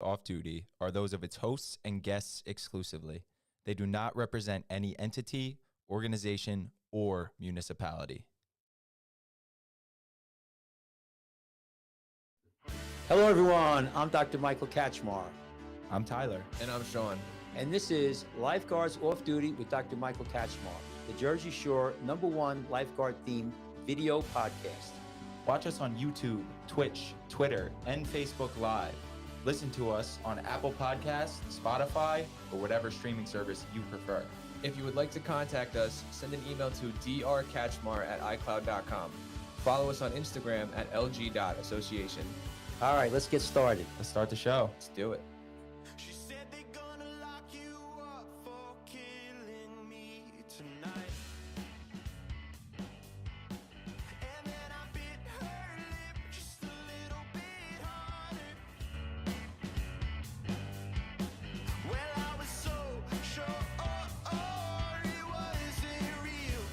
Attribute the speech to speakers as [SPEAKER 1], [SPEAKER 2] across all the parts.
[SPEAKER 1] Off-duty are those of its hosts and guests exclusively. They do not represent any entity, organization, or municipality.
[SPEAKER 2] Hello, everyone. I'm Dr. Michael Katchmar.
[SPEAKER 1] I'm Tyler.
[SPEAKER 3] And I'm Sean.
[SPEAKER 2] And this is Lifeguards Off Duty with Dr. Michael Katchmar, the Jersey Shore #1 lifeguard-themed video podcast.
[SPEAKER 1] Watch us on YouTube, Twitch, Twitter, and Facebook Live. Listen to us on Apple Podcasts, Spotify, or whatever streaming service you prefer.
[SPEAKER 3] If you would like to contact us, send an email to drkatchmar@icloud.com. Follow us on Instagram at lg.association.
[SPEAKER 2] All right, let's get started.
[SPEAKER 1] Let's start the show.
[SPEAKER 3] Let's do it.
[SPEAKER 4] She said they're gonna lock you up for killing me tonight. And then I bit her lip just a little bit harder. Well, I was so sure it wasn't real.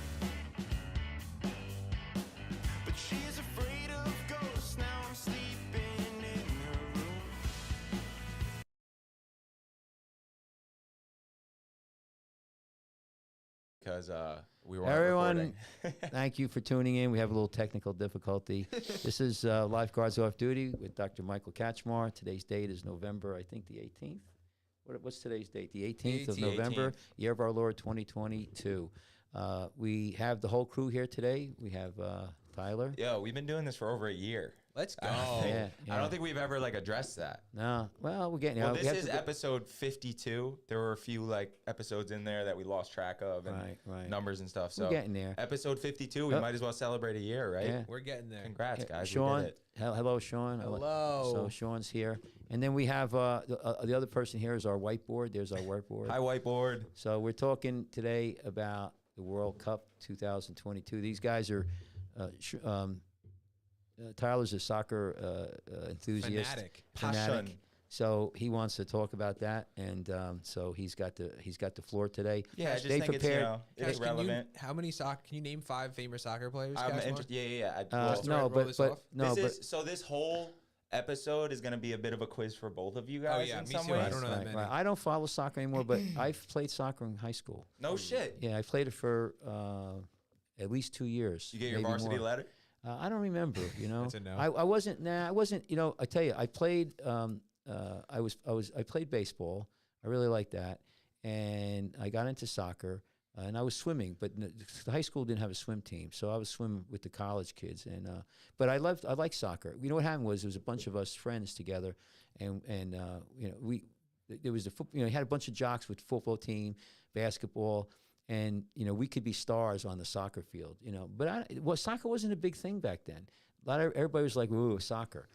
[SPEAKER 4] But she's afraid of ghosts. Now I'm sleeping in her room.
[SPEAKER 1] Because we were
[SPEAKER 2] Everyone, thank you for tuning in. We have a little technical difficulty. This is Lifeguards Off Duty with Dr. Michael Katchmar. Today's date is November, I think, the 18th. What's today's date? The 18th of November,
[SPEAKER 1] 18th.
[SPEAKER 2] year of our Lord 2022. We have the whole crew here today. We have Tyler.
[SPEAKER 1] Yo, we've been doing this for over a year.
[SPEAKER 3] Let's go.
[SPEAKER 2] Yeah,
[SPEAKER 1] I don't think we've ever addressed that.
[SPEAKER 2] No, well, we're getting.
[SPEAKER 1] Well,
[SPEAKER 2] we
[SPEAKER 1] this
[SPEAKER 2] have
[SPEAKER 1] is
[SPEAKER 2] to go-
[SPEAKER 1] episode 52. There were a few episodes in there that we lost track of and
[SPEAKER 2] Right.
[SPEAKER 1] numbers and stuff.
[SPEAKER 2] We're
[SPEAKER 1] So
[SPEAKER 2] getting there.
[SPEAKER 1] episode 52, we
[SPEAKER 2] Oh.
[SPEAKER 1] might as well celebrate a year, right?
[SPEAKER 2] Yeah.
[SPEAKER 3] We're getting there.
[SPEAKER 1] Congrats, guys.
[SPEAKER 2] Sean,
[SPEAKER 1] We did it.
[SPEAKER 2] hello, Sean.
[SPEAKER 3] Hello.
[SPEAKER 2] So Sean's here, and then we have the other person here is our whiteboard. There's our whiteboard.
[SPEAKER 1] Hi, whiteboard.
[SPEAKER 2] So we're talking today about the World Cup 2022. These guys are. Tyler's a soccer enthusiast,
[SPEAKER 3] Fanatic.
[SPEAKER 1] Passion.
[SPEAKER 2] So he wants to talk about that, and so he's got the floor today.
[SPEAKER 1] Yeah, I just
[SPEAKER 2] They
[SPEAKER 1] think
[SPEAKER 2] prepared-
[SPEAKER 1] it's relevant.
[SPEAKER 3] Can you name 5 famous soccer players?
[SPEAKER 1] I'm
[SPEAKER 3] Katchmar?
[SPEAKER 1] interested. Yeah.
[SPEAKER 2] No,
[SPEAKER 3] roll this off?
[SPEAKER 1] This whole episode is going to be a bit of a quiz for both of you guys
[SPEAKER 3] yeah,
[SPEAKER 1] in
[SPEAKER 3] me
[SPEAKER 1] some
[SPEAKER 3] too.
[SPEAKER 1] ways.
[SPEAKER 3] I don't know that many.
[SPEAKER 2] I don't follow soccer anymore, but I've played soccer in high school.
[SPEAKER 1] No shit.
[SPEAKER 2] Yeah, I played it for at least 2 years.
[SPEAKER 1] You get your
[SPEAKER 2] maybe
[SPEAKER 1] varsity
[SPEAKER 2] more.
[SPEAKER 1] letter?
[SPEAKER 2] I don't remember.
[SPEAKER 3] That's a no.
[SPEAKER 2] I wasn't. I wasn't. I tell you, I played. I played baseball. I really liked that, and I got into soccer. And I was swimming, but the high school didn't have a swim team, so I was swimming with the college kids. And but I liked soccer. You know what happened was there was a bunch of us friends together, and there was you had a bunch of jocks with football team, basketball. And we could be stars on the soccer field, But soccer wasn't a big thing back then. Everybody was like, "Ooh, soccer."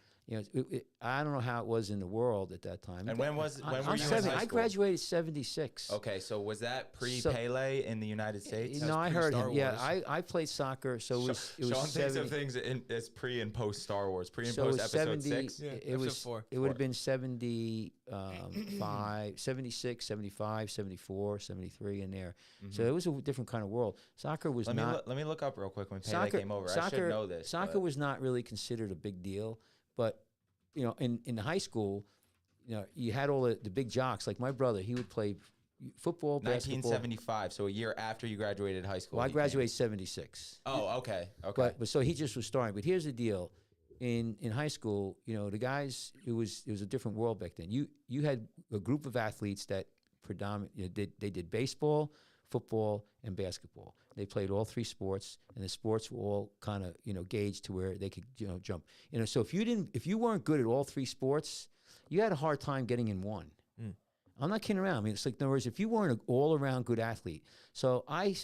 [SPEAKER 2] I don't know how it was in the world at that time.
[SPEAKER 1] And when were you in high
[SPEAKER 2] I
[SPEAKER 1] school?
[SPEAKER 2] graduated '76.
[SPEAKER 1] Okay, so was that pre-Pele in the United States?
[SPEAKER 2] No, I heard
[SPEAKER 3] pre-Star
[SPEAKER 2] him. Yeah,
[SPEAKER 3] Wars.
[SPEAKER 2] I played soccer, so it was
[SPEAKER 1] Sean thinks
[SPEAKER 2] 70,
[SPEAKER 1] of things as pre and post Star Wars. Pre and
[SPEAKER 2] so it
[SPEAKER 1] post
[SPEAKER 2] was
[SPEAKER 1] episode
[SPEAKER 2] 70.
[SPEAKER 1] 6?
[SPEAKER 3] Yeah,
[SPEAKER 2] It was.
[SPEAKER 3] episode 4.
[SPEAKER 2] It would have been 75, 76, 75, 74, 73 in there. So it was a different kind of world. Soccer was
[SPEAKER 1] Let
[SPEAKER 2] not.
[SPEAKER 1] me look up real quick when Pele came over. I should know this.
[SPEAKER 2] Soccer
[SPEAKER 1] but-
[SPEAKER 2] was not really considered a big deal, but in high school, you had all the big jocks. Like my brother, he would play football, basketball.
[SPEAKER 1] 1975, so a year after you graduated high school.
[SPEAKER 2] Well, I
[SPEAKER 1] he came.
[SPEAKER 2] graduated '76.
[SPEAKER 1] Oh, okay.
[SPEAKER 2] But so he just was starting. But here's the deal: in high school, the guys, it was a different world back then. You had a group of athletes that predominantly they did baseball, football, and basketball. They played all 3 sports, and the sports were all kind of gauged to where they could jump. So if you weren't good at all 3 sports, you had a hard time getting in one. I'm not kidding around. I mean, it's like, in other words, if you weren't an all-around good athlete. So I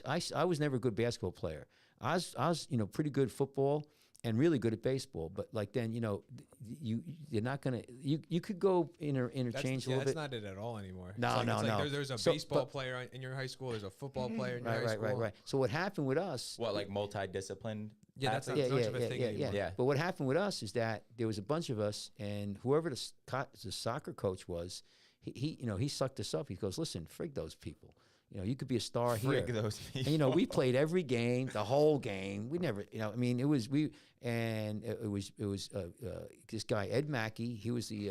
[SPEAKER 2] was never a good basketball player. I was pretty good at football and really good at baseball. But like then, you're not gonna. You could go interchange a little bit.
[SPEAKER 3] That's not it at all anymore.
[SPEAKER 2] No.
[SPEAKER 3] There's a
[SPEAKER 2] So,
[SPEAKER 3] baseball
[SPEAKER 2] but-
[SPEAKER 3] player in your high school. There's a football player in your high school.
[SPEAKER 2] Right. So what happened with us?
[SPEAKER 1] What, like multidisciplined?
[SPEAKER 3] Yeah, that's not
[SPEAKER 1] athletes?
[SPEAKER 3] much of a thing anymore.
[SPEAKER 1] Yeah.
[SPEAKER 2] But what happened with us is that there was a bunch of us, and whoever the soccer coach was, he sucked us up. He goes, "Listen, frig those people. You know, you could be a star
[SPEAKER 1] Frig
[SPEAKER 2] here.
[SPEAKER 1] those people.
[SPEAKER 2] And, you know, we played every game, the whole game. We never, you know, I mean, it was this guy Ed Mackey. He was the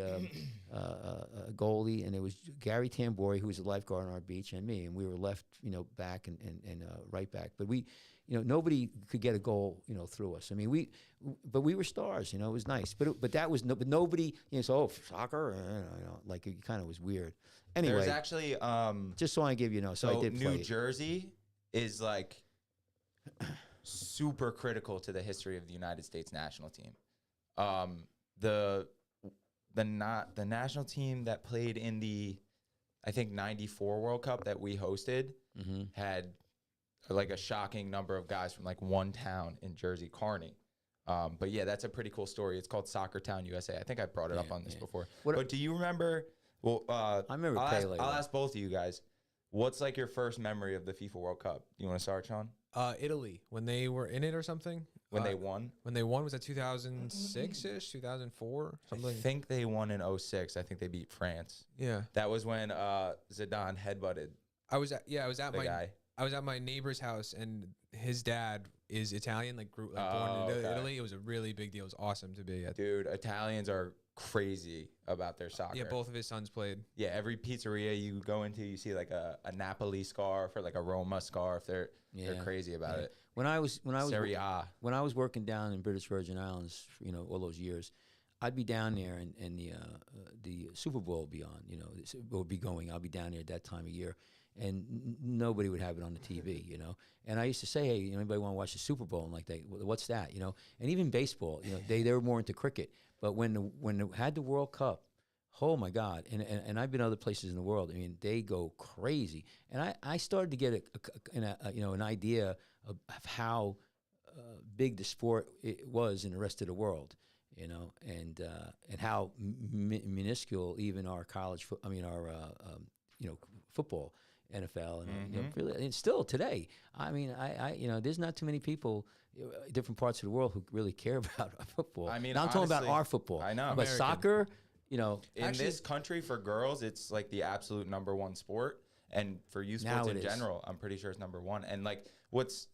[SPEAKER 2] goalie, and it was Gary Tambori, who was a lifeguard on our beach, and me, and we were left, you know, back and right back. But we, you know, nobody could get a goal, you know, through us. I mean, but we were stars. You know, it was nice. But that was but nobody, you know, so soccer, you know, like it kind of was weird. Anyway,
[SPEAKER 1] There's actually
[SPEAKER 2] just so I give you know, so I did
[SPEAKER 1] New
[SPEAKER 2] play.
[SPEAKER 1] Jersey is like super critical to the history of the United States national team. The national team that played in the, I think, 94 World Cup that we hosted had like a shocking number of guys from like one town in Jersey, Kearney. But yeah, that's a pretty cool story. It's called Soccer Town, USA. I think I brought it up on this before. But do you remember? Well, I
[SPEAKER 2] remember Pele.
[SPEAKER 1] I'll ask both of you guys. What's like your first memory of the FIFA World Cup? You want to start, Sean?
[SPEAKER 3] Italy, when they were in it or something.
[SPEAKER 1] When they won?
[SPEAKER 3] When they won, was that 2006-ish, 2004, something?
[SPEAKER 1] I think they won in 06. I think they beat France.
[SPEAKER 3] Yeah.
[SPEAKER 1] That was when Zidane headbutted
[SPEAKER 3] I was at
[SPEAKER 1] the guy.
[SPEAKER 3] I was at my neighbor's house, and his dad is Italian, like born in Italy. It was a really big deal. It was awesome to be at.
[SPEAKER 1] Dude, Italians are crazy about their soccer.
[SPEAKER 3] Yeah, both of his sons played.
[SPEAKER 1] Yeah, every pizzeria you go into, you see like a Napoli scarf or like a Roma scarf. They're crazy about it.
[SPEAKER 2] When I was
[SPEAKER 1] Serie A.
[SPEAKER 2] when I was working down in British Virgin Islands, you know, all those years, I'd be down there, and the Super Bowl would be on. You know, it would be going. I'll be down there at that time of year, and nobody would have it on the TV. You know, and I used to say, hey, you know, anybody want to watch the Super Bowl? And like, what's that? You know, and even baseball. You know, they were more into cricket. But when they had the World Cup, oh my God! And I've been other places in the world. I mean, they go crazy. And I started to get an idea of how big the sport it was in the rest of the world. You know, and how minuscule even our football, NFL, and you know, really, and still today. I mean, I you know, there's not too many people, different parts of the world who really care about football.
[SPEAKER 1] I mean,
[SPEAKER 2] now, I'm talking about
[SPEAKER 1] honestly,
[SPEAKER 2] our football.
[SPEAKER 1] I know.
[SPEAKER 2] But
[SPEAKER 3] American.
[SPEAKER 2] soccer, you know,
[SPEAKER 1] In this country, for girls, it's like the absolute #1 sport. And for youth sports in general, I'm pretty sure it's #1. And like, what's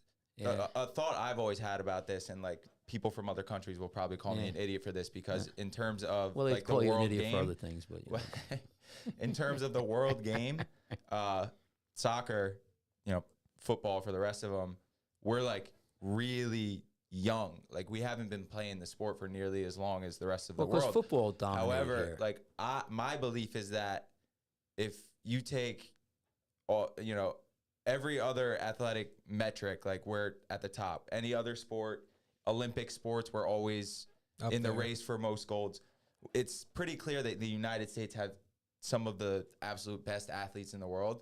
[SPEAKER 1] a thought I've always had about this, and like people from other countries will probably call me an idiot for this, because in terms of
[SPEAKER 2] well, they
[SPEAKER 1] like
[SPEAKER 2] call
[SPEAKER 1] the
[SPEAKER 2] you an
[SPEAKER 1] world
[SPEAKER 2] idiot
[SPEAKER 1] game,
[SPEAKER 2] for other things, but you know.
[SPEAKER 1] in terms of the world game, soccer, you know, football for the rest of them, we're like really young. Like, we haven't been playing the sport for nearly as long as the rest of the world.
[SPEAKER 2] Because football dominated.
[SPEAKER 1] However,
[SPEAKER 2] here.
[SPEAKER 1] like my belief is that if you take all, you know, every other athletic metric, like we're at the top. Any other sport, Olympic sports, we're always
[SPEAKER 3] Up
[SPEAKER 1] in the
[SPEAKER 3] there.
[SPEAKER 1] race for most golds. It's pretty clear that the United States have some of the absolute best athletes in the world.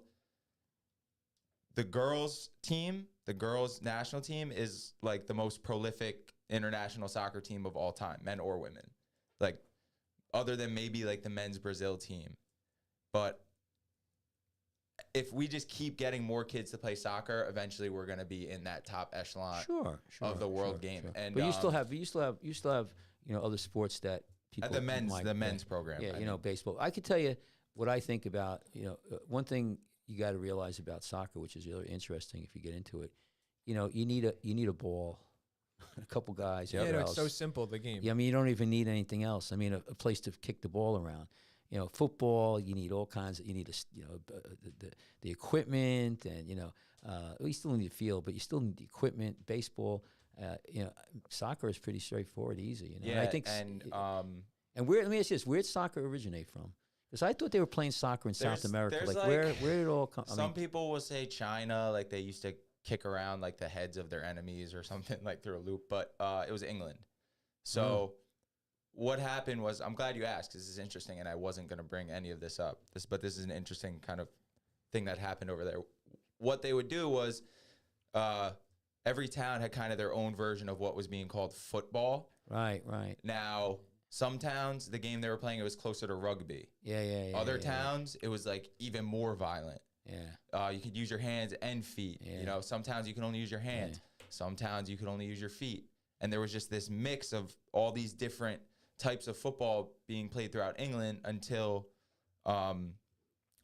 [SPEAKER 1] The girls team, the girls national team, is like the most prolific international soccer team of all time, men or women. Like, other than maybe like the men's Brazil team. But if we just keep getting more kids to play soccer, eventually we're going to be in that top echelon of the world game.
[SPEAKER 2] Sure.
[SPEAKER 1] And
[SPEAKER 2] But you still have you know, other sports that people
[SPEAKER 1] at the men's
[SPEAKER 2] might-
[SPEAKER 1] program.
[SPEAKER 2] Yeah,
[SPEAKER 1] I
[SPEAKER 2] you know,
[SPEAKER 1] mean.
[SPEAKER 2] baseball. I could tell you what I think about, you know, one thing you got to realize about soccer, which is really interesting if you get into it. You know, you need a ball, a couple guys.
[SPEAKER 3] Yeah,
[SPEAKER 2] whatever
[SPEAKER 3] no, it's so
[SPEAKER 2] else.
[SPEAKER 3] simple, the game.
[SPEAKER 2] Yeah, I mean, you don't even need anything else. I mean, a place to kick the ball around. You know, football, you need all kinds of, you need the equipment, and, you know, you still need the field, but you still need the equipment. Baseball, you know, soccer is pretty straightforward, easy. You know,
[SPEAKER 1] Yeah,
[SPEAKER 2] and I think, and where, let me ask you this, where did soccer originate from? Because I thought they were playing soccer in South America.
[SPEAKER 1] there's
[SPEAKER 2] Like, where did it all come?
[SPEAKER 1] Some people will say China, like they used to kick around like the heads of their enemies or something, like through a loop, but it was England. So what happened was, I'm glad you asked, because this is interesting, and I wasn't going to bring any of this up. But this is an interesting kind of thing that happened over there. What they would do was, every town had kind of their own version of what was being called football.
[SPEAKER 2] Right.
[SPEAKER 1] Now, some towns, the game they were playing, it was closer to rugby.
[SPEAKER 2] Yeah.
[SPEAKER 1] Other towns, it was like even more violent.
[SPEAKER 2] Yeah.
[SPEAKER 1] You could use your hands and feet.
[SPEAKER 2] Yeah.
[SPEAKER 1] You know, some towns you can only use your hands. Some towns you could only use your feet. And there was just this mix of all these different types of football being played throughout England until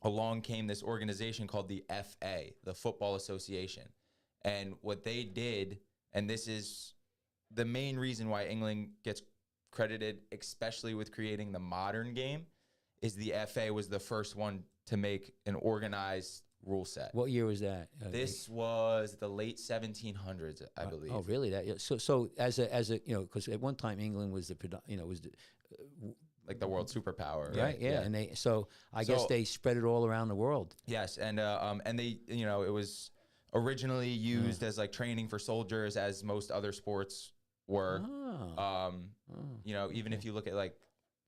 [SPEAKER 1] along came this organization called the FA, the Football Association. And what they did, and this is the main reason why England gets credited, especially with creating the modern game, is the FA was the first one to make an organized rule set.
[SPEAKER 2] What year was that?
[SPEAKER 1] This was the late 1700s, I believe.
[SPEAKER 2] Oh, really? That so as a because at one time England was was the
[SPEAKER 1] Like the world superpower,
[SPEAKER 2] right? Yeah, and I guess they spread it all around the world.
[SPEAKER 1] Yes, and they it was originally used as like training for soldiers, as most other sports were. Even if you look at like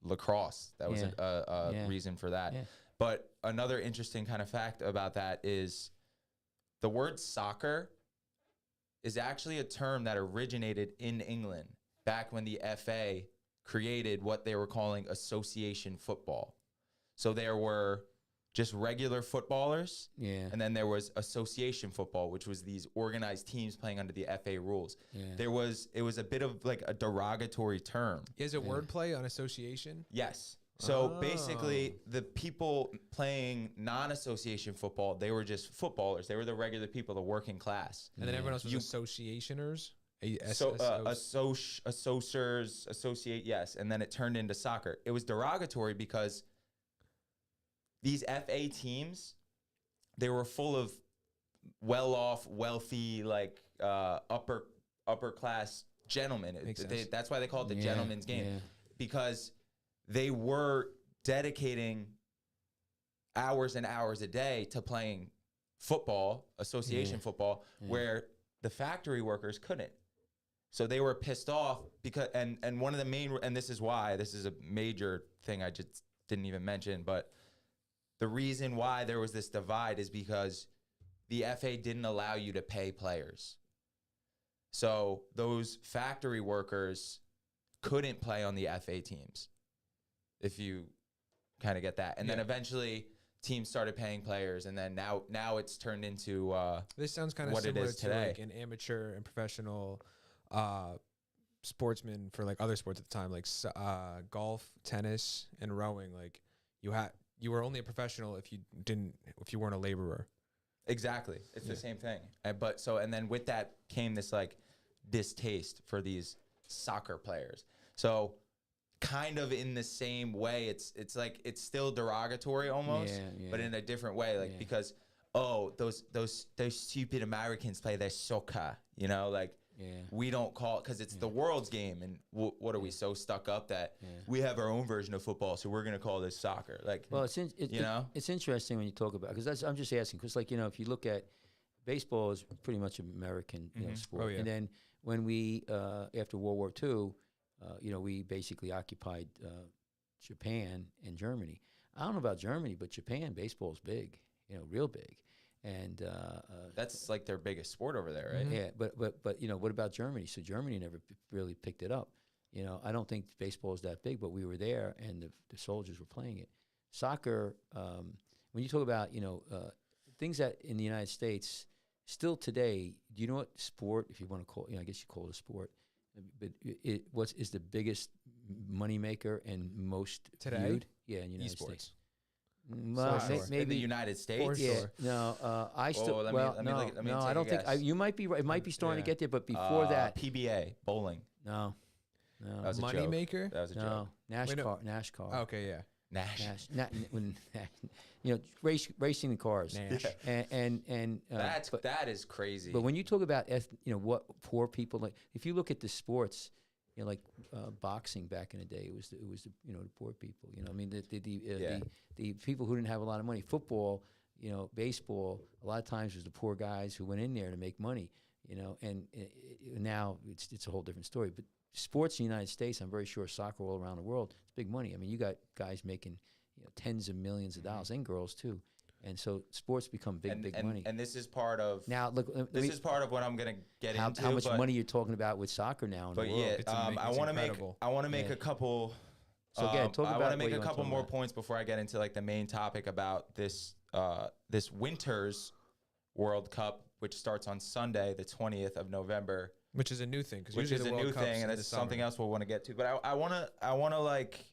[SPEAKER 1] lacrosse, that was a reason for that. Yeah. But another interesting kind of fact about that is the word soccer is actually a term that originated in England back when the FA created what they were calling association football. So there were just regular footballers, and then there was association football, which was these organized teams playing under the FA rules. Yeah. It was a bit of like a derogatory term.
[SPEAKER 3] Is it wordplay on association?
[SPEAKER 1] Yes. So basically, the people playing non-association football, they were just footballers. They were the regular people, the working class.
[SPEAKER 3] And then everyone else was associationers?
[SPEAKER 1] Associators, associate, yes. And then it turned into soccer. It was derogatory because these FA teams, they were full of well-off, wealthy, like upper class gentlemen. That's why they call it the gentleman's game, because they were dedicating hours and hours a day to playing football, association football, where the factory workers couldn't. So they were pissed off because, and one of the main, and this is why, this is a major thing I just didn't even mention, but the reason why there was this divide is because the FA didn't allow you to pay players. So those factory workers couldn't play on the FA teams, if you kind of get that. And then eventually teams started paying players, and then now it's turned into
[SPEAKER 3] this sounds kind of similar to like an amateur and professional sportsman for like other sports at the time, like golf, tennis, and rowing. Like you were only a professional if you weren't a laborer.
[SPEAKER 1] Exactly, it's the same thing. And then with that came this like distaste for these soccer players. So kind of in the same way, it's like it's still derogatory almost, but in a different way, like because those stupid Americans play their soccer, like we don't call it, because it's the world's game, and what are we so stuck up that we have our own version of football, so we're gonna call this soccer? Like,
[SPEAKER 2] well, it's interesting when you talk about, because I'm just asking, because like if you look at baseball is pretty much American sport, and then when we after World War II. We basically occupied Japan and Germany. I don't know about Germany, but Japan, baseball is big, real big. And
[SPEAKER 1] that's like their biggest sport over there, right?
[SPEAKER 2] Yeah, but what about Germany? So Germany never really picked it up. I don't think baseball is that big, but we were there, and the soldiers were playing it. Soccer, when you talk about, things that in the United States, still today, do you know what sport, if you want to call I guess you call it a sport, but what is the biggest money maker and most
[SPEAKER 3] today?
[SPEAKER 2] Viewed? Yeah, in the United States.
[SPEAKER 1] Well, maybe in the United States.
[SPEAKER 2] Yeah, no, I still. I don't think. You might be right. It might be starting to get there, but before that,
[SPEAKER 1] PBA bowling.
[SPEAKER 2] No.
[SPEAKER 1] That was a
[SPEAKER 3] money
[SPEAKER 1] joke.
[SPEAKER 3] maker.
[SPEAKER 1] That was a joke.
[SPEAKER 2] NASCAR.
[SPEAKER 3] Okay, yeah.
[SPEAKER 2] Racing the cars. And
[SPEAKER 1] that is crazy.
[SPEAKER 2] But when you talk about what poor people, like if you look at the sports, like boxing back in the day, it was the poor people. I mean the people who didn't have a lot of money. Football, baseball, a lot of times was the poor guys who went in there to make money. And now it's a whole different story. But sports in the United States, I'm very sure soccer all around the world, it's big money. I mean, you got guys making tens of millions of dollars, and girls too. And so sports become big money.
[SPEAKER 1] And this is part of
[SPEAKER 2] now. Look,
[SPEAKER 1] this is part of what I'm going to get into.
[SPEAKER 2] How much money you're talking about with soccer now in the world?
[SPEAKER 1] I want to make a couple.
[SPEAKER 2] So again, talk about.
[SPEAKER 1] I want to make a couple more points before I get into like the main topic about this this winter's World Cup, which starts on Sunday, the 20th of November.
[SPEAKER 3] Which is a new thing,
[SPEAKER 1] which is a new thing, and it's something else we'll want to get to. But I want to like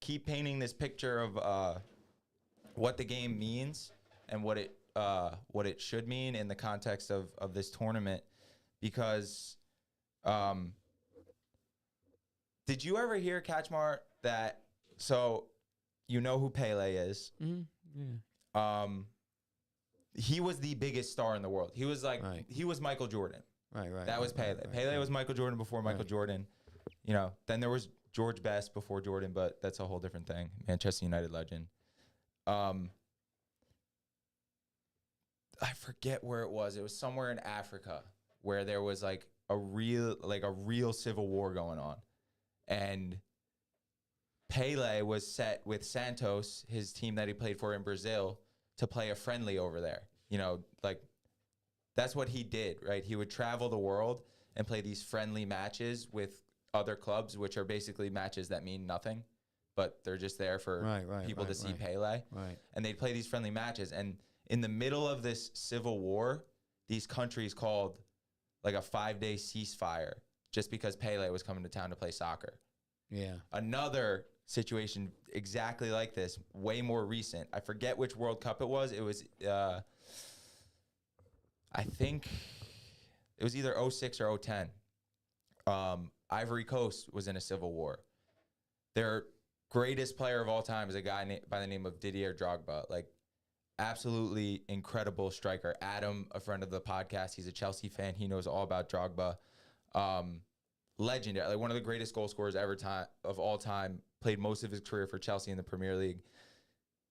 [SPEAKER 1] keep painting this picture of what the game means and what it should mean in the context of this tournament, because did you ever hear, Catchmar, that you know who Pele is?
[SPEAKER 2] Yeah.
[SPEAKER 1] He was the biggest star in the world. He was like he was Michael Jordan.
[SPEAKER 2] Right.
[SPEAKER 1] That was Pele. Pele was Michael Jordan before Michael Jordan. You know, then there was George Best before Jordan, but that's a whole different thing. Manchester United legend. I forget where it was. It was somewhere in Africa where there was like a real civil war going on. And Pele was set with Santos, his team that he played for in Brazil, to play a friendly over there. You know, like that's what he did, right? He would travel the world and play these friendly matches with other clubs, which are basically matches that mean nothing, but they're just there for people to see Pele.
[SPEAKER 2] Right.
[SPEAKER 1] And they'd play these friendly matches. And in the middle of this civil war, these countries called like a 5-day ceasefire just because Pele was coming to town to play soccer.
[SPEAKER 2] Yeah.
[SPEAKER 1] Another situation exactly like this, way more recent. I forget which World Cup it was. It was, I think it was either 06 or 010. Ivory Coast was in a civil war. Their greatest player of all time is a guy by the name of Didier Drogba. Like, absolutely incredible striker. Adam, a friend of the podcast, he's a Chelsea fan. He knows all about Drogba. Legendary, like one of the greatest goal scorers of all time. Played most of his career for Chelsea in the Premier League.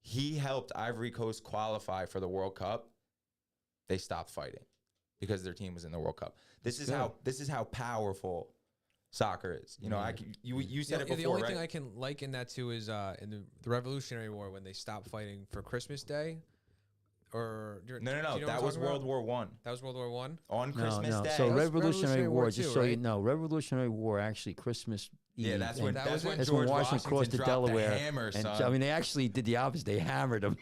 [SPEAKER 1] He helped Ivory Coast qualify for the World Cup. They stopped fighting because their team was in the World Cup. This is how powerful soccer is. You know, you said it before,
[SPEAKER 3] the only
[SPEAKER 1] right?
[SPEAKER 3] thing I can liken that to is in the Revolutionary War when they stopped fighting for Christmas Day. Or
[SPEAKER 1] No. That was World War One.
[SPEAKER 3] That was World War One
[SPEAKER 1] On Christmas Day.
[SPEAKER 2] So
[SPEAKER 3] That's
[SPEAKER 2] Revolutionary War, just
[SPEAKER 3] too,
[SPEAKER 2] so you
[SPEAKER 3] right?
[SPEAKER 2] know, Revolutionary War actually Christmas Eve.
[SPEAKER 1] Yeah, that's when
[SPEAKER 2] That's
[SPEAKER 1] George
[SPEAKER 2] when Washington crossed the
[SPEAKER 1] dropped
[SPEAKER 2] Delaware.
[SPEAKER 1] the hammer,
[SPEAKER 2] And
[SPEAKER 1] son.
[SPEAKER 2] so, I mean, they actually did the opposite. They hammered them.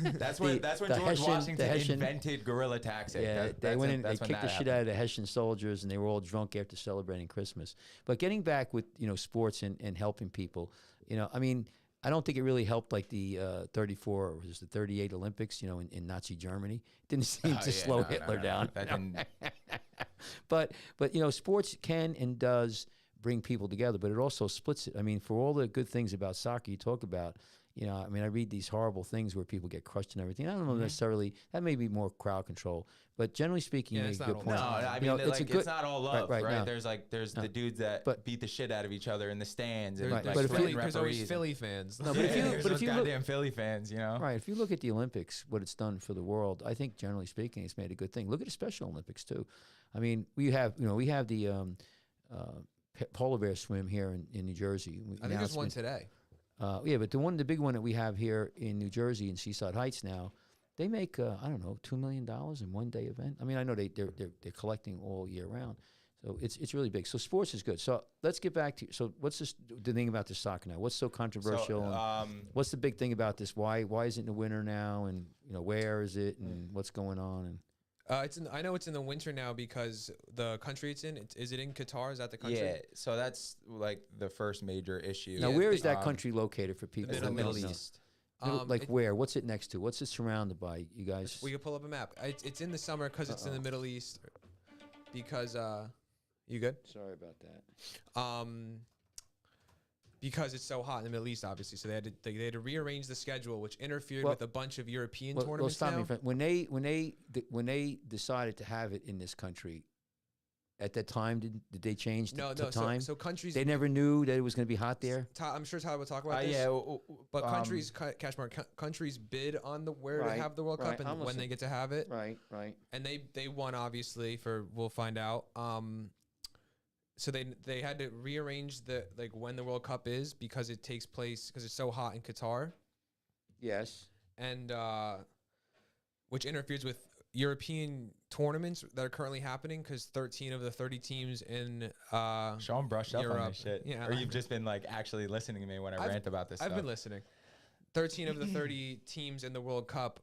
[SPEAKER 1] That's when George Washington invented guerrilla tactics.
[SPEAKER 2] Yeah, they went in. They kicked the shit out of the Hessian soldiers, and they were all drunk after celebrating Christmas. But getting back with sports and helping people, I mean, I don't think it really helped like the 34 or was it the 38 Olympics, in Nazi Germany. It didn't seem to slow Hitler down. But sports can and does bring people together, but it also splits it. I mean, for all the good things about soccer you talk about, I mean, I read these horrible things where people get crushed and everything. I don't know necessarily, that may be more crowd control, but generally speaking, you make a good point.
[SPEAKER 1] No, I mean, it's not all love, right?
[SPEAKER 2] No.
[SPEAKER 1] There's the dudes that beat the shit out of each other in the stands. And
[SPEAKER 3] there's always Philly fans.
[SPEAKER 2] No, but if you
[SPEAKER 1] goddamn Philly fans,
[SPEAKER 2] Right, if you look at the Olympics, what it's done for the world, I think generally speaking, it's made a good thing. Look at the Special Olympics too. I mean, we have the polar bear swim here in New Jersey.
[SPEAKER 3] I think there's one today.
[SPEAKER 2] Yeah, but the big one that we have here in New Jersey in Seaside Heights now, they make I don't know $2 million in one day event. I mean, I know they're collecting all year round, so it's really big. So sports is good. So let's get back to what's the thing about this soccer now? What's so controversial? What's the big thing about this? Why is it in the winter now? And where is it? And what's going on? And
[SPEAKER 3] I know it's in the winter now because the country it's in. Is it in Qatar? Is that the country?
[SPEAKER 1] Yeah, so that's like the first major issue.
[SPEAKER 2] Now, where is that country located for people?
[SPEAKER 1] The Middle East.
[SPEAKER 2] Where? What's it next to? What's it surrounded by? You guys?
[SPEAKER 3] We could pull up a map. It's in the summer because it's in the Middle East. Because you good?
[SPEAKER 2] Sorry about that.
[SPEAKER 3] Because it's so hot in the Middle East, obviously, so they had to rearrange the schedule, which interfered with a bunch of European tournaments.
[SPEAKER 2] Stop me, friend. When they decided to have it in this country, at that time, did they change the time?
[SPEAKER 3] So countries,
[SPEAKER 2] they never knew that it was going to be hot there.
[SPEAKER 3] I'm sure Tyler will talk about this.
[SPEAKER 1] Yeah,
[SPEAKER 3] but countries bid on to have the World Cup and when they get to have it.
[SPEAKER 2] Right.
[SPEAKER 3] And they won, obviously. We'll find out. So they had to rearrange when the World Cup is because it takes place because it's so hot in Qatar.
[SPEAKER 2] Yes.
[SPEAKER 3] And which interferes with European tournaments that are currently happening because 13 of the 30 teams in
[SPEAKER 1] Sean brushed up on this shit.
[SPEAKER 3] Yeah,
[SPEAKER 1] or you've just been actually listening to me when I rant about this stuff.
[SPEAKER 3] I've been listening. 13 of the 30 teams in the World Cup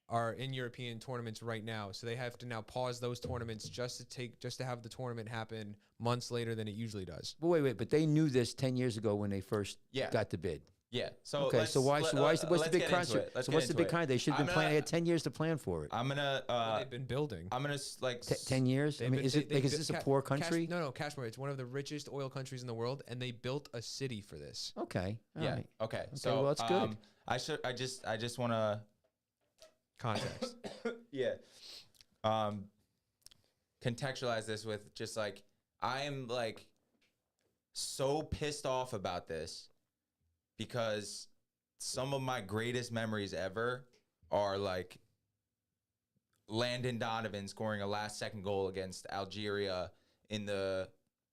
[SPEAKER 3] are in European tournaments right now, so they have to now pause those tournaments just to have the tournament happen months later than it usually does.
[SPEAKER 2] But wait, but they knew this 10 years ago when they first got the bid.
[SPEAKER 1] Yeah. So
[SPEAKER 2] Okay, so what's the big
[SPEAKER 1] crunch?
[SPEAKER 2] So what's the big kind? They should have been planning. They had 10 years to plan for it.
[SPEAKER 1] I'm gonna.
[SPEAKER 3] they've been building.
[SPEAKER 1] I'm gonna
[SPEAKER 2] 10 years. I mean, is this a poor country?
[SPEAKER 3] No, Kashmir. It's one of the richest oil countries in the world, and they built a city for this.
[SPEAKER 2] Okay. All right.
[SPEAKER 1] Okay. So
[SPEAKER 2] well, that's good.
[SPEAKER 1] I just want to
[SPEAKER 3] Context.
[SPEAKER 1] yeah. Contextualize this with just like I am like so pissed off about this because some of my greatest memories ever are like Landon Donovan scoring a last second goal against Algeria in the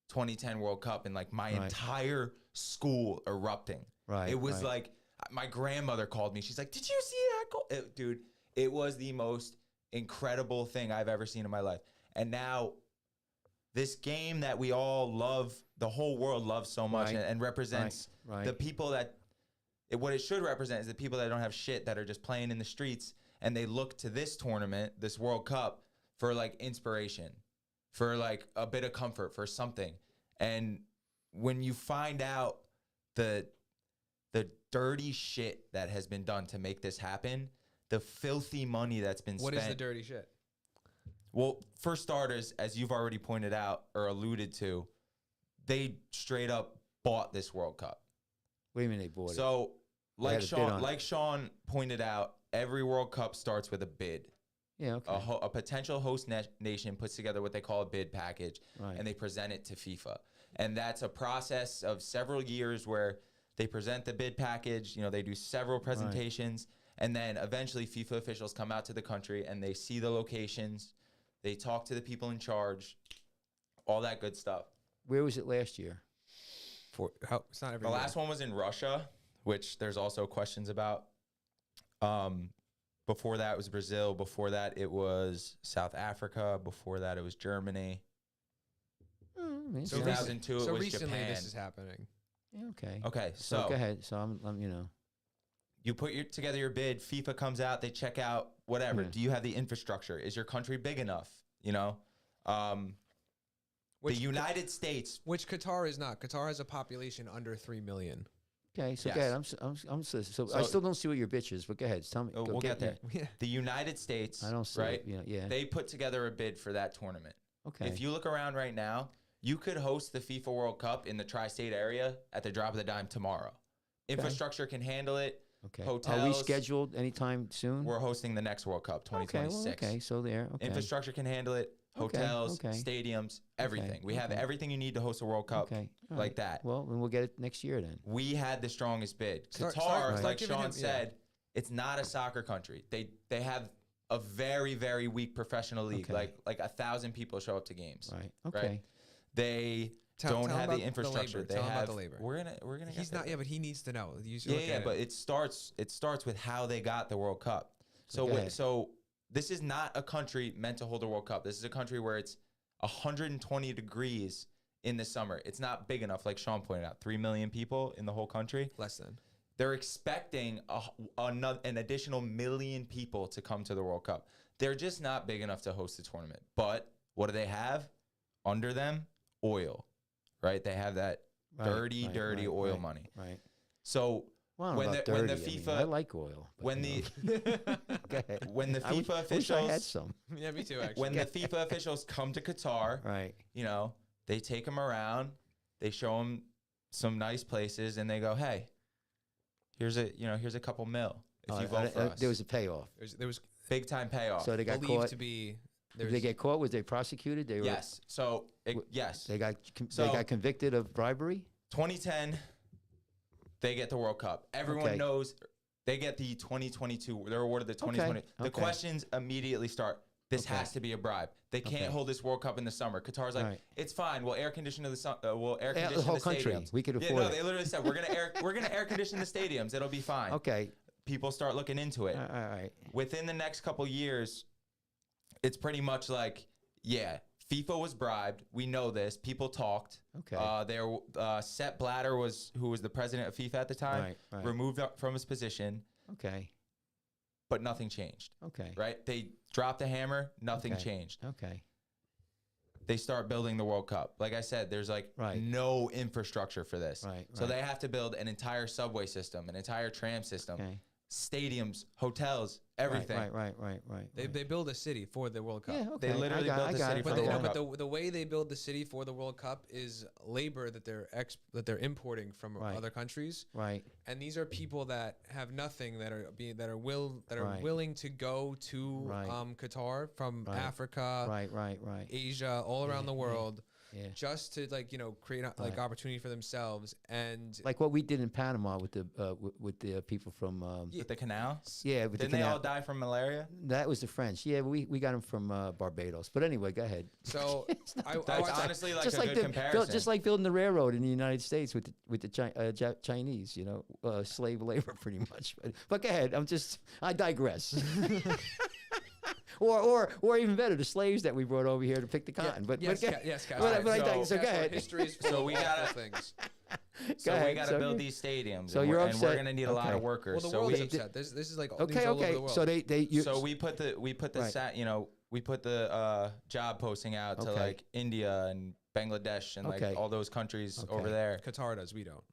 [SPEAKER 1] 2010 World Cup and like my entire school erupting.
[SPEAKER 2] Right.
[SPEAKER 1] It was like my grandmother called me. She's like, "Did you see that goal?" Dude, it was the most incredible thing I've ever seen in my life. And now this game that we all love, the whole world loves so much and represents the people that what it should represent is the people that don't have shit that are just playing in the streets and they look to this tournament, this World Cup for like inspiration, for like a bit of comfort, for something. And when you find out the dirty shit that has been done to make this happen, the filthy money that's been spent.
[SPEAKER 3] What is the dirty shit?
[SPEAKER 1] Well, for starters, as you've already pointed out or alluded to, they straight up bought this World Cup.
[SPEAKER 2] What do you mean they bought it?
[SPEAKER 1] So, like Sean pointed out, every World Cup starts with a bid.
[SPEAKER 2] Yeah, okay.
[SPEAKER 1] A potential host nation puts together what they call a bid package, and they present it to FIFA. And that's a process of several years where they present the bid package. You know, they do several presentations, and then eventually FIFA officials come out to the country and they see the locations. They talk to the people in charge, all that good stuff.
[SPEAKER 2] Where was it last year?
[SPEAKER 3] It's not every
[SPEAKER 1] The last one was in Russia, which there's also questions about. Before that, it was Brazil. Before that, it was South Africa. Before that, it was Germany. 2002, it was
[SPEAKER 3] recently
[SPEAKER 1] Japan.
[SPEAKER 3] This is happening.
[SPEAKER 2] Yeah, okay.
[SPEAKER 1] Okay,
[SPEAKER 2] So go ahead. So I'm you know.
[SPEAKER 1] You put together your bid. FIFA comes out. They check out whatever.
[SPEAKER 2] Yeah.
[SPEAKER 1] Do you have the infrastructure? Is your country big enough? You know, the United States,
[SPEAKER 3] which Qatar is not. Qatar has a population under 3 million.
[SPEAKER 2] Okay, so
[SPEAKER 1] Yes.
[SPEAKER 2] go ahead. So I still don't see what your bitch is, but go ahead. Tell me.
[SPEAKER 1] we'll get there.
[SPEAKER 3] Yeah.
[SPEAKER 1] The United States,
[SPEAKER 2] I don't see
[SPEAKER 1] right?
[SPEAKER 2] it. Yeah.
[SPEAKER 1] They put together a bid for that tournament.
[SPEAKER 2] Okay.
[SPEAKER 1] If you look around right now, you could host the FIFA World Cup in the tri-state area at the drop of the dime tomorrow. Infrastructure can handle it.
[SPEAKER 2] Okay.
[SPEAKER 1] Hotels.
[SPEAKER 2] Are we scheduled anytime soon?
[SPEAKER 1] We're hosting the next World Cup, 2026.
[SPEAKER 2] Okay, so there. Okay.
[SPEAKER 1] Infrastructure can handle it. Hotels, stadiums, everything. We have everything you need to host a World Cup like that.
[SPEAKER 2] Well, then we'll get it next year then.
[SPEAKER 1] We had the strongest bid.
[SPEAKER 3] Start
[SPEAKER 1] like
[SPEAKER 3] giving
[SPEAKER 1] Sean
[SPEAKER 3] him-
[SPEAKER 1] said, it's not a soccer country. They have a very, very weak professional league.
[SPEAKER 2] Okay.
[SPEAKER 1] Like 1,000 people show up to games.
[SPEAKER 2] Right. Okay.
[SPEAKER 1] Right? They
[SPEAKER 3] Tell
[SPEAKER 1] don't
[SPEAKER 3] him
[SPEAKER 1] have
[SPEAKER 3] about
[SPEAKER 1] the infrastructure.
[SPEAKER 3] labor.
[SPEAKER 1] They
[SPEAKER 3] Tell him
[SPEAKER 1] have
[SPEAKER 3] about the labor.
[SPEAKER 1] We're gonna.
[SPEAKER 3] He's
[SPEAKER 1] get
[SPEAKER 3] not.
[SPEAKER 1] there.
[SPEAKER 3] Yeah, but he needs to know.
[SPEAKER 1] Yeah, but it starts with how they got the World Cup.
[SPEAKER 2] Go ahead.
[SPEAKER 1] So this is not a country meant to hold a World Cup. This is a country where it's 120 degrees in the summer. It's not big enough, like Sean pointed out. 3 million people in the whole country.
[SPEAKER 3] Less than.
[SPEAKER 1] They're expecting an additional million people to come to the World Cup. They're just not big enough to host the tournament. But what do they have under them? Oil, right? They have that dirty oil money.
[SPEAKER 2] Right.
[SPEAKER 1] So
[SPEAKER 2] Well,
[SPEAKER 1] when the FIFA,
[SPEAKER 2] I like oil. but,
[SPEAKER 1] when
[SPEAKER 2] you
[SPEAKER 1] the
[SPEAKER 2] know. Go ahead.
[SPEAKER 1] when the
[SPEAKER 2] I wish
[SPEAKER 1] FIFA officials,
[SPEAKER 2] I had some.
[SPEAKER 3] Yeah, me too. Actually.
[SPEAKER 1] when the FIFA officials come to Qatar,
[SPEAKER 2] Right.
[SPEAKER 1] you know, they take them around, they show them some nice places, and they go, "Hey, here's a couple mil if you vote for us."
[SPEAKER 2] There was a payoff.
[SPEAKER 3] there was
[SPEAKER 1] big time payoff.
[SPEAKER 2] So they got
[SPEAKER 3] believed
[SPEAKER 2] caught.
[SPEAKER 3] to be.
[SPEAKER 2] Did they get caught? Was they prosecuted? They were.
[SPEAKER 1] Yes. So yes.
[SPEAKER 2] They got
[SPEAKER 1] So-
[SPEAKER 2] they got convicted of bribery.
[SPEAKER 1] 2010, they get the World Cup. Everyone
[SPEAKER 2] Okay.
[SPEAKER 1] knows they get the 2022. They're awarded the 2020. The
[SPEAKER 2] Okay.
[SPEAKER 1] questions immediately start. This
[SPEAKER 2] Okay.
[SPEAKER 1] has to be a bribe. They can't
[SPEAKER 2] Okay.
[SPEAKER 1] hold this World Cup in the summer. Qatar's like,
[SPEAKER 2] Right.
[SPEAKER 1] it's fine. We'll air condition the
[SPEAKER 2] whole
[SPEAKER 1] the
[SPEAKER 2] country.
[SPEAKER 1] stadiums.
[SPEAKER 2] We could
[SPEAKER 1] Yeah,
[SPEAKER 2] afford
[SPEAKER 1] no,
[SPEAKER 2] it.
[SPEAKER 1] they literally said we're gonna air condition the stadiums. It'll be fine.
[SPEAKER 2] Okay.
[SPEAKER 1] People start looking into it.
[SPEAKER 2] All right.
[SPEAKER 1] Within the next couple years, it's pretty much like, yeah, FIFA was bribed. We know this. People talked.
[SPEAKER 2] Okay.
[SPEAKER 1] Sepp Blatter who was the president of FIFA at the time,
[SPEAKER 2] Right.
[SPEAKER 1] removed from his position,
[SPEAKER 2] Okay.
[SPEAKER 1] but nothing changed.
[SPEAKER 2] Okay.
[SPEAKER 1] Right? They dropped the hammer. Nothing
[SPEAKER 2] Okay.
[SPEAKER 1] changed.
[SPEAKER 2] Okay.
[SPEAKER 1] they start building the World Cup. Like I said, there's like
[SPEAKER 2] Right.
[SPEAKER 1] no infrastructure for this.
[SPEAKER 2] Right,
[SPEAKER 1] So
[SPEAKER 2] right.
[SPEAKER 1] they have to build an entire subway system, an entire tram system,
[SPEAKER 2] Okay.
[SPEAKER 1] stadiums, hotels, everything.
[SPEAKER 2] Right.
[SPEAKER 3] They build a city for the World Cup.
[SPEAKER 2] Yeah, okay.
[SPEAKER 1] They literally
[SPEAKER 2] I got,
[SPEAKER 1] built
[SPEAKER 2] I
[SPEAKER 1] the
[SPEAKER 2] got
[SPEAKER 1] city
[SPEAKER 2] it.
[SPEAKER 1] for
[SPEAKER 3] But,
[SPEAKER 1] the
[SPEAKER 3] they,
[SPEAKER 1] World
[SPEAKER 3] no,
[SPEAKER 1] Cup.
[SPEAKER 3] but the way they build the city for the World Cup is labor that they're importing from
[SPEAKER 2] Right.
[SPEAKER 3] other countries,
[SPEAKER 2] Right.
[SPEAKER 3] and these are people that have nothing that are
[SPEAKER 2] Right.
[SPEAKER 3] willing to go to
[SPEAKER 2] Right.
[SPEAKER 3] Qatar from
[SPEAKER 2] Right.
[SPEAKER 3] Africa,
[SPEAKER 2] Right.
[SPEAKER 3] Asia, all around the world,
[SPEAKER 2] Yeah.
[SPEAKER 3] just to create
[SPEAKER 2] Right.
[SPEAKER 3] opportunity for themselves. And
[SPEAKER 2] Like what we did in Panama with the people from
[SPEAKER 1] With the canal?
[SPEAKER 2] yeah, with
[SPEAKER 1] Didn't
[SPEAKER 2] the
[SPEAKER 1] they
[SPEAKER 2] canal.
[SPEAKER 1] all die from malaria?
[SPEAKER 2] That was the French. Yeah, we got them from Barbados. But anyway, go ahead.
[SPEAKER 3] so I
[SPEAKER 1] That's
[SPEAKER 3] watched
[SPEAKER 1] honestly like
[SPEAKER 2] just
[SPEAKER 1] a
[SPEAKER 2] like
[SPEAKER 1] good comparison.
[SPEAKER 2] just like building the railroad in the United States with the Chinese, slave labor pretty much. But go ahead. I digress. or even better, the slaves that we brought over here to pick the cotton. But
[SPEAKER 3] yes,
[SPEAKER 2] but,
[SPEAKER 3] yes, Cash.
[SPEAKER 2] but I
[SPEAKER 1] so-
[SPEAKER 2] digress. So go
[SPEAKER 3] Cash, our
[SPEAKER 2] ahead.
[SPEAKER 3] history is full
[SPEAKER 1] So
[SPEAKER 3] of
[SPEAKER 1] we
[SPEAKER 3] awful
[SPEAKER 1] gotta-
[SPEAKER 3] things.
[SPEAKER 1] So
[SPEAKER 2] Go
[SPEAKER 1] we
[SPEAKER 2] ahead.
[SPEAKER 1] got to
[SPEAKER 2] So
[SPEAKER 1] build
[SPEAKER 2] you-
[SPEAKER 1] these stadiums.
[SPEAKER 2] so
[SPEAKER 1] and
[SPEAKER 2] you're
[SPEAKER 1] we're, and we're
[SPEAKER 2] upset.
[SPEAKER 1] going to need a lot
[SPEAKER 2] Okay.
[SPEAKER 1] of workers.
[SPEAKER 3] Well, the
[SPEAKER 1] so
[SPEAKER 3] world
[SPEAKER 1] we,
[SPEAKER 3] is upset. This is like these
[SPEAKER 2] Okay,
[SPEAKER 3] all over
[SPEAKER 2] okay.
[SPEAKER 3] the world.
[SPEAKER 2] So they
[SPEAKER 1] so we put the
[SPEAKER 2] Right.
[SPEAKER 1] we put the job posting out to
[SPEAKER 2] Okay.
[SPEAKER 1] like India and Bangladesh and
[SPEAKER 2] Okay.
[SPEAKER 1] like all those countries
[SPEAKER 2] Okay.
[SPEAKER 1] over there.
[SPEAKER 3] Qatar does. We don't.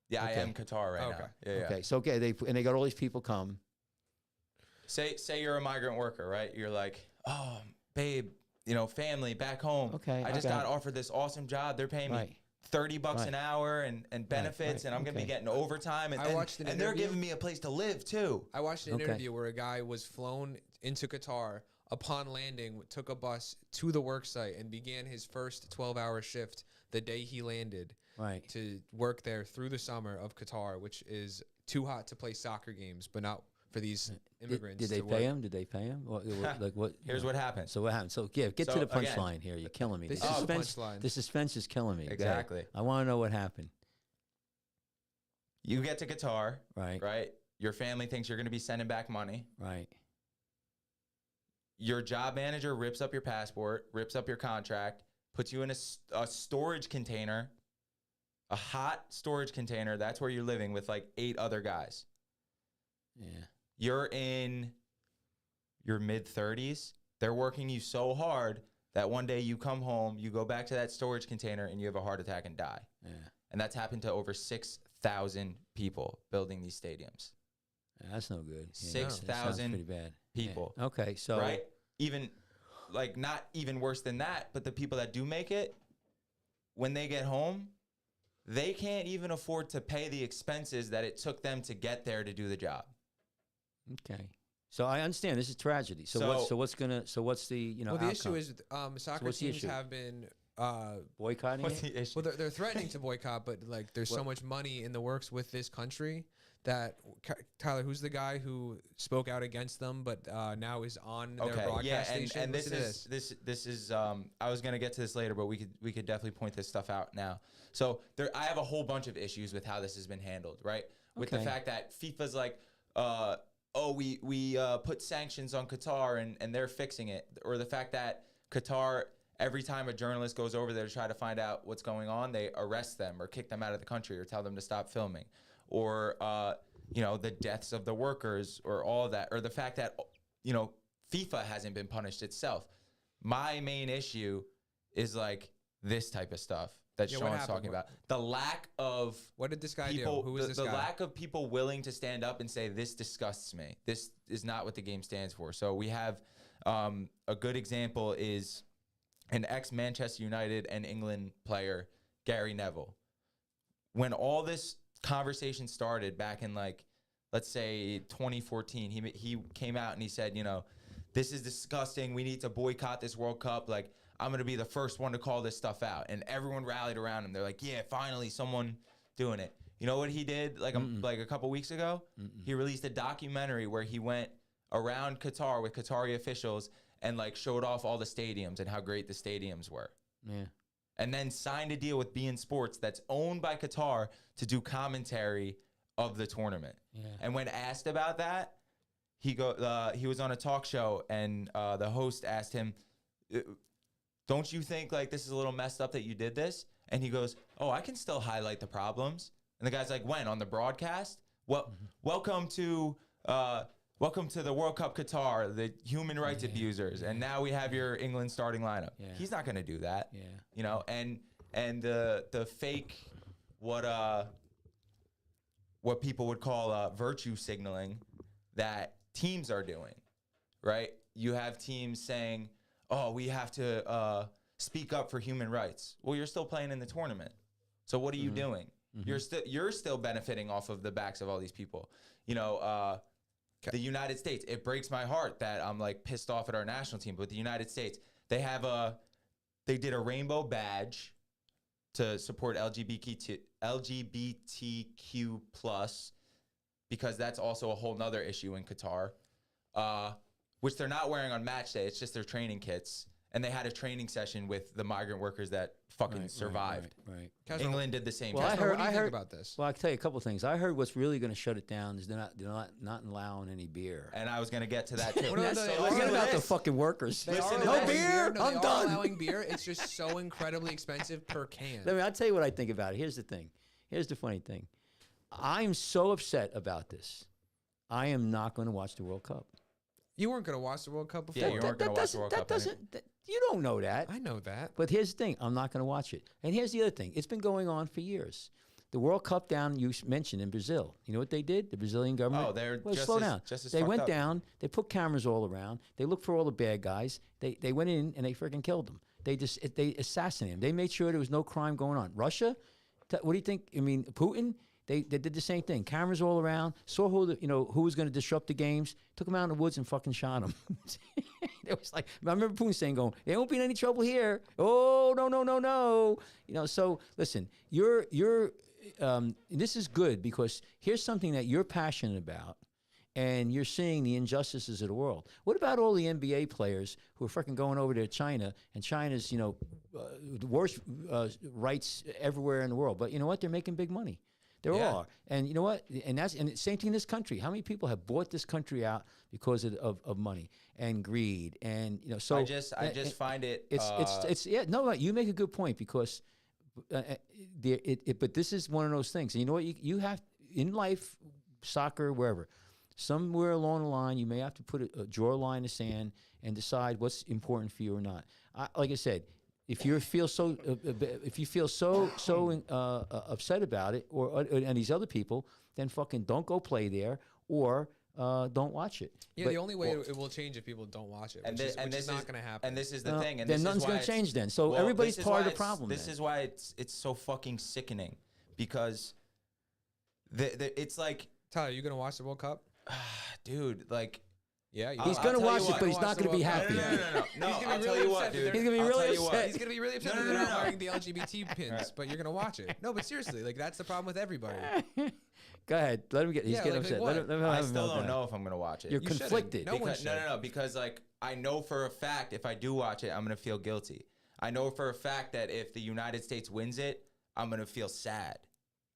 [SPEAKER 1] Yeah,
[SPEAKER 2] Okay.
[SPEAKER 1] I am Qatar right
[SPEAKER 3] Okay.
[SPEAKER 1] now. Yeah.
[SPEAKER 2] okay. So they got all these people come.
[SPEAKER 1] Say you're a migrant worker, right? You're like, oh, babe, family back home.
[SPEAKER 2] Okay,
[SPEAKER 1] I
[SPEAKER 2] I
[SPEAKER 1] just
[SPEAKER 2] got
[SPEAKER 1] got
[SPEAKER 2] it.
[SPEAKER 1] offered this awesome job. They're paying me
[SPEAKER 2] Right.
[SPEAKER 1] $30
[SPEAKER 2] Right.
[SPEAKER 1] an hour and benefits,
[SPEAKER 2] right,
[SPEAKER 1] and I'm gonna be
[SPEAKER 2] okay.
[SPEAKER 1] getting overtime. And,
[SPEAKER 3] I
[SPEAKER 1] and,
[SPEAKER 3] watched an
[SPEAKER 1] and they're
[SPEAKER 3] interview.
[SPEAKER 1] giving me a place to live too.
[SPEAKER 3] I watched an
[SPEAKER 2] Okay.
[SPEAKER 3] interview where a guy was flown into Qatar. Upon landing, took a bus to the work site and began his first 12-hour shift the day he landed
[SPEAKER 2] Right.
[SPEAKER 3] to work there through the summer of Qatar, which is too hot to play soccer games, but not for these immigrants.
[SPEAKER 2] Did they
[SPEAKER 3] to
[SPEAKER 2] pay
[SPEAKER 3] work.
[SPEAKER 2] him? Did they pay him? Like what?
[SPEAKER 1] Here's what happened.
[SPEAKER 2] So what happened? So get
[SPEAKER 1] So,
[SPEAKER 2] to the
[SPEAKER 1] again,
[SPEAKER 2] punchline here. You're killing me.
[SPEAKER 3] This
[SPEAKER 2] The
[SPEAKER 3] is the
[SPEAKER 2] suspense.
[SPEAKER 3] punchline.
[SPEAKER 2] The suspense is killing me. Go ahead.
[SPEAKER 1] Exactly.
[SPEAKER 2] I want to know what happened.
[SPEAKER 1] You get to Qatar,
[SPEAKER 2] Right.
[SPEAKER 1] right? Your family thinks you're gonna be sending back money.
[SPEAKER 2] Right.
[SPEAKER 1] Your job manager rips up your passport, rips up your contract, puts you in a storage container, a hot storage container. That's where you're living with like 8 other guys.
[SPEAKER 2] Yeah.
[SPEAKER 1] You're in your mid-30s. They're working you so hard that one day you come home, you go back to that storage container, and you have a heart attack and die.
[SPEAKER 2] Yeah.
[SPEAKER 1] And that's happened to over 6,000 people building these stadiums.
[SPEAKER 2] That's no good. Yeah,
[SPEAKER 1] 6,000
[SPEAKER 2] that sounds pretty bad.
[SPEAKER 1] people.
[SPEAKER 2] Yeah. Okay. So
[SPEAKER 1] Right? Even, like, not even worse than that, but the people that do make it, when they get home, they can't even afford to pay the expenses that it took them to get there to do the job.
[SPEAKER 2] Okay. So I understand this is tragedy. So what's the
[SPEAKER 3] Well, the
[SPEAKER 2] outcome?
[SPEAKER 3] issue is soccer
[SPEAKER 2] what's the
[SPEAKER 3] teams
[SPEAKER 2] issue?
[SPEAKER 3] have been.
[SPEAKER 2] boycotting
[SPEAKER 1] What's
[SPEAKER 2] it?
[SPEAKER 1] the issue?
[SPEAKER 3] Well, they're threatening to boycott, but like there's so much money in the works with this country that Tyler, who's the guy who spoke out against them, but now is on their broadcast station?
[SPEAKER 1] and
[SPEAKER 3] Listen to
[SPEAKER 1] this is I was gonna get to this later, but we could definitely point this stuff out now. So I have a whole bunch of issues with how this has been handled, right? With the
[SPEAKER 2] Okay.
[SPEAKER 1] fact that FIFA's like, we put sanctions on Qatar and they're fixing it, or the fact that Qatar, every time a journalist goes over there to try to find out what's going on, they arrest them or kick them out of the country or tell them to stop filming, or the deaths of the workers or all of that, or the fact that FIFA hasn't been punished itself. My main issue is like this type of stuff that
[SPEAKER 3] Yeah, what
[SPEAKER 1] Sean's
[SPEAKER 3] happened?
[SPEAKER 1] talking about. The lack of
[SPEAKER 3] What did this guy
[SPEAKER 1] people,
[SPEAKER 3] do? Who is this
[SPEAKER 1] the
[SPEAKER 3] guy?
[SPEAKER 1] lack of people willing to stand up and say, this disgusts me. This is not what the game stands for. So we have a good example is an ex-Manchester United and England player, Gary Neville. When all this conversation started back in, like, let's say 2014, he came out and he said, this is disgusting. We need to boycott this World Cup. Like, I'm going to be the first one to call this stuff out. And everyone rallied around him. They're like, yeah, finally someone doing it. You know what he did like a couple weeks ago? He released a documentary where he went around Qatar with Qatari officials and like showed off all the stadiums and how great the stadiums were.
[SPEAKER 2] Yeah.
[SPEAKER 1] And then signed a deal with beIN Sports that's owned by Qatar to do commentary of the tournament.
[SPEAKER 2] Yeah.
[SPEAKER 1] And when asked about that, he was on a talk show and the host asked him, don't you think like this is a little messed up that you did this? And he goes, oh, I can still highlight the problems. And the guy's like, when? On the broadcast? Well, welcome to welcome to the World Cup Qatar, the human rights abusers, and now we have your England starting lineup.
[SPEAKER 2] Yeah.
[SPEAKER 1] He's not going to do that.
[SPEAKER 2] Yeah.
[SPEAKER 1] You know, and the fake what people would call virtue signaling that teams are doing, right? You have teams saying, "Oh, we have to speak up for human rights." Well, you're still playing in the tournament. So what are you doing? You're still benefiting off of the backs of all these people. You know, the United States, it breaks my heart that I'm like pissed off at our national team, but the United States, they did a rainbow badge to support LGBTQ plus, because that's also a whole nother issue in Qatar, which they're not wearing on match day. It's just their training kits. And they had a training session with the migrant workers that fucking survived.
[SPEAKER 2] Right.
[SPEAKER 1] England did the same.
[SPEAKER 2] Well,
[SPEAKER 3] Casper, what do you think about this?
[SPEAKER 2] Well, I can tell you a couple of things. I heard what's really going to shut it down is they're not allowing any beer.
[SPEAKER 1] And I was going to get to that too.
[SPEAKER 2] Forget about the fucking workers.
[SPEAKER 1] Listen to
[SPEAKER 2] no
[SPEAKER 1] this.
[SPEAKER 2] beer.
[SPEAKER 3] No,
[SPEAKER 2] I'm
[SPEAKER 3] they are
[SPEAKER 2] done.
[SPEAKER 3] allowing beer. It's just so incredibly expensive per can.
[SPEAKER 2] I'll tell you what I think about it. Here's the thing. Here's the funny thing. I'm so upset about this. I am not going to watch the World Cup.
[SPEAKER 3] You weren't going to watch the World Cup before.
[SPEAKER 1] Yeah, you weren't going to watch the World Cup.
[SPEAKER 2] You don't know that.
[SPEAKER 3] I know that.
[SPEAKER 2] But here's the thing. I'm not going to watch it. And here's the other thing. It's been going on for years. The World Cup down, you mentioned, in Brazil. You know what they did? The Brazilian government.
[SPEAKER 1] Oh, they're just
[SPEAKER 2] slow
[SPEAKER 1] as-
[SPEAKER 2] down.
[SPEAKER 1] just as
[SPEAKER 2] They
[SPEAKER 1] fucked
[SPEAKER 2] went
[SPEAKER 1] up.
[SPEAKER 2] down. They put cameras all around. They looked for all the bad guys. They went in and they freaking killed them. They assassinated them. They made sure there was no crime going on. Russia, what do you think? I mean, Putin. They did the same thing. Cameras all around. Saw who was going to disrupt the games. Took them out in the woods and fucking shot them. It was like, I remember Putin saying, "There won't be any trouble here." Oh no. You know. So listen, this is good because here's something that you're passionate about, and you're seeing the injustices of the world. What about all the NBA players who are freaking going over to China, and China's the worst rights everywhere in the world? But you know what? They're making big money. There are. And you know what? And the same thing in this country. How many people have bought this country out because of money and greed? And so
[SPEAKER 1] I just find it.
[SPEAKER 2] You make a good point because but this is one of those things. And you know what? You have in life, soccer, wherever, somewhere along the line, you may have to draw a line in the sand and decide what's important for you or not. Like I said. If you feel so upset about it, and these other people, then fucking don't go play there or don't watch it.
[SPEAKER 3] Yeah, the only way it will change if people don't watch it, which is not going to happen.
[SPEAKER 1] And this is the thing. And
[SPEAKER 2] then
[SPEAKER 1] this
[SPEAKER 2] nothing's
[SPEAKER 1] is
[SPEAKER 2] going
[SPEAKER 1] why
[SPEAKER 2] to change then. So everybody's part of the problem.
[SPEAKER 1] This is why it's so fucking sickening because it's like,
[SPEAKER 3] Tyler, you going to watch the World Cup?
[SPEAKER 1] dude, like.
[SPEAKER 3] Yeah,
[SPEAKER 2] he's going to watch it, but he's not going to be happy.
[SPEAKER 1] No,
[SPEAKER 3] he's
[SPEAKER 1] I'll tell you what, dude.
[SPEAKER 2] He's going to be really upset.
[SPEAKER 3] He's going to be really upset that they're not wearing the LGBT pins, but you're going to watch it. No, but seriously, like that's the problem with everybody.
[SPEAKER 2] Go ahead. Let him get. He's getting upset.
[SPEAKER 3] what?
[SPEAKER 2] Let him
[SPEAKER 1] I
[SPEAKER 2] have
[SPEAKER 1] still
[SPEAKER 2] him
[SPEAKER 1] don't know if I'm gonna watch it.
[SPEAKER 2] You're
[SPEAKER 3] You
[SPEAKER 2] conflicted.
[SPEAKER 3] shouldn't. No one
[SPEAKER 1] Because, no, because like I know for a fact if I do watch it, I'm gonna feel guilty. I know for a fact that if the United States wins it, I'm gonna feel sad.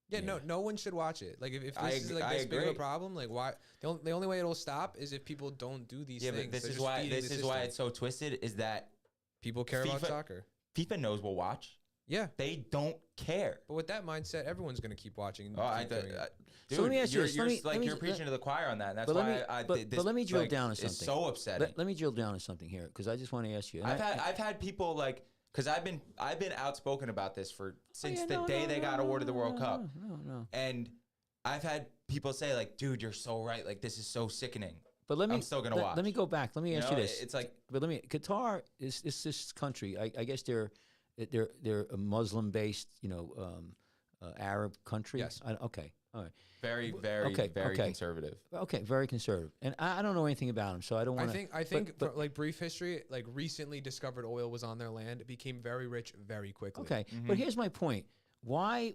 [SPEAKER 3] Yeah, no one should watch it. Like if this is like
[SPEAKER 1] I
[SPEAKER 3] this big of a
[SPEAKER 1] agree.
[SPEAKER 3] problem, like why the only way it'll stop is if people don't do these
[SPEAKER 1] Yeah,
[SPEAKER 3] things.
[SPEAKER 1] but this
[SPEAKER 3] They're
[SPEAKER 1] is
[SPEAKER 3] just
[SPEAKER 1] why
[SPEAKER 3] feeding the
[SPEAKER 1] this is why
[SPEAKER 3] system.
[SPEAKER 1] it's so twisted. Is that
[SPEAKER 3] People care about
[SPEAKER 1] FIFA
[SPEAKER 3] soccer.
[SPEAKER 1] FIFA knows we'll watch.
[SPEAKER 3] Yeah,
[SPEAKER 1] They don't care.
[SPEAKER 3] but with that mindset, everyone's gonna keep watching. And
[SPEAKER 1] Oh,
[SPEAKER 3] keep doing it.
[SPEAKER 1] dude,
[SPEAKER 2] So let me ask you this.
[SPEAKER 1] You're,
[SPEAKER 2] Let me
[SPEAKER 1] you're preaching to the choir on that. And that's
[SPEAKER 2] But let
[SPEAKER 1] why
[SPEAKER 2] me-
[SPEAKER 1] this,
[SPEAKER 2] let me drill
[SPEAKER 1] like,
[SPEAKER 2] down on
[SPEAKER 1] It's
[SPEAKER 2] something.
[SPEAKER 1] so upsetting.
[SPEAKER 2] Let me drill down on something here because I just want to ask you. and
[SPEAKER 1] I've had people like because I've been outspoken about this since the day they got awarded the World Cup.
[SPEAKER 2] No.
[SPEAKER 1] And I've had people say like, dude, you're so right. Like this is so sickening.
[SPEAKER 2] But let me.
[SPEAKER 1] I'm still gonna watch.
[SPEAKER 2] Let me go back. Let me ask you
[SPEAKER 1] know,
[SPEAKER 2] this.
[SPEAKER 1] it's like-
[SPEAKER 2] but Qatar is this country. I guess they're a Muslim based, Arab country.
[SPEAKER 3] Yes.
[SPEAKER 2] Okay. All right.
[SPEAKER 1] Very
[SPEAKER 2] Okay,
[SPEAKER 1] conservative.
[SPEAKER 2] Okay. Very conservative. And I don't know anything about them, so I don't want to.
[SPEAKER 3] I think for, like brief history, like recently discovered oil was on their land. It became very rich very quickly.
[SPEAKER 2] Okay. But here's my point. Why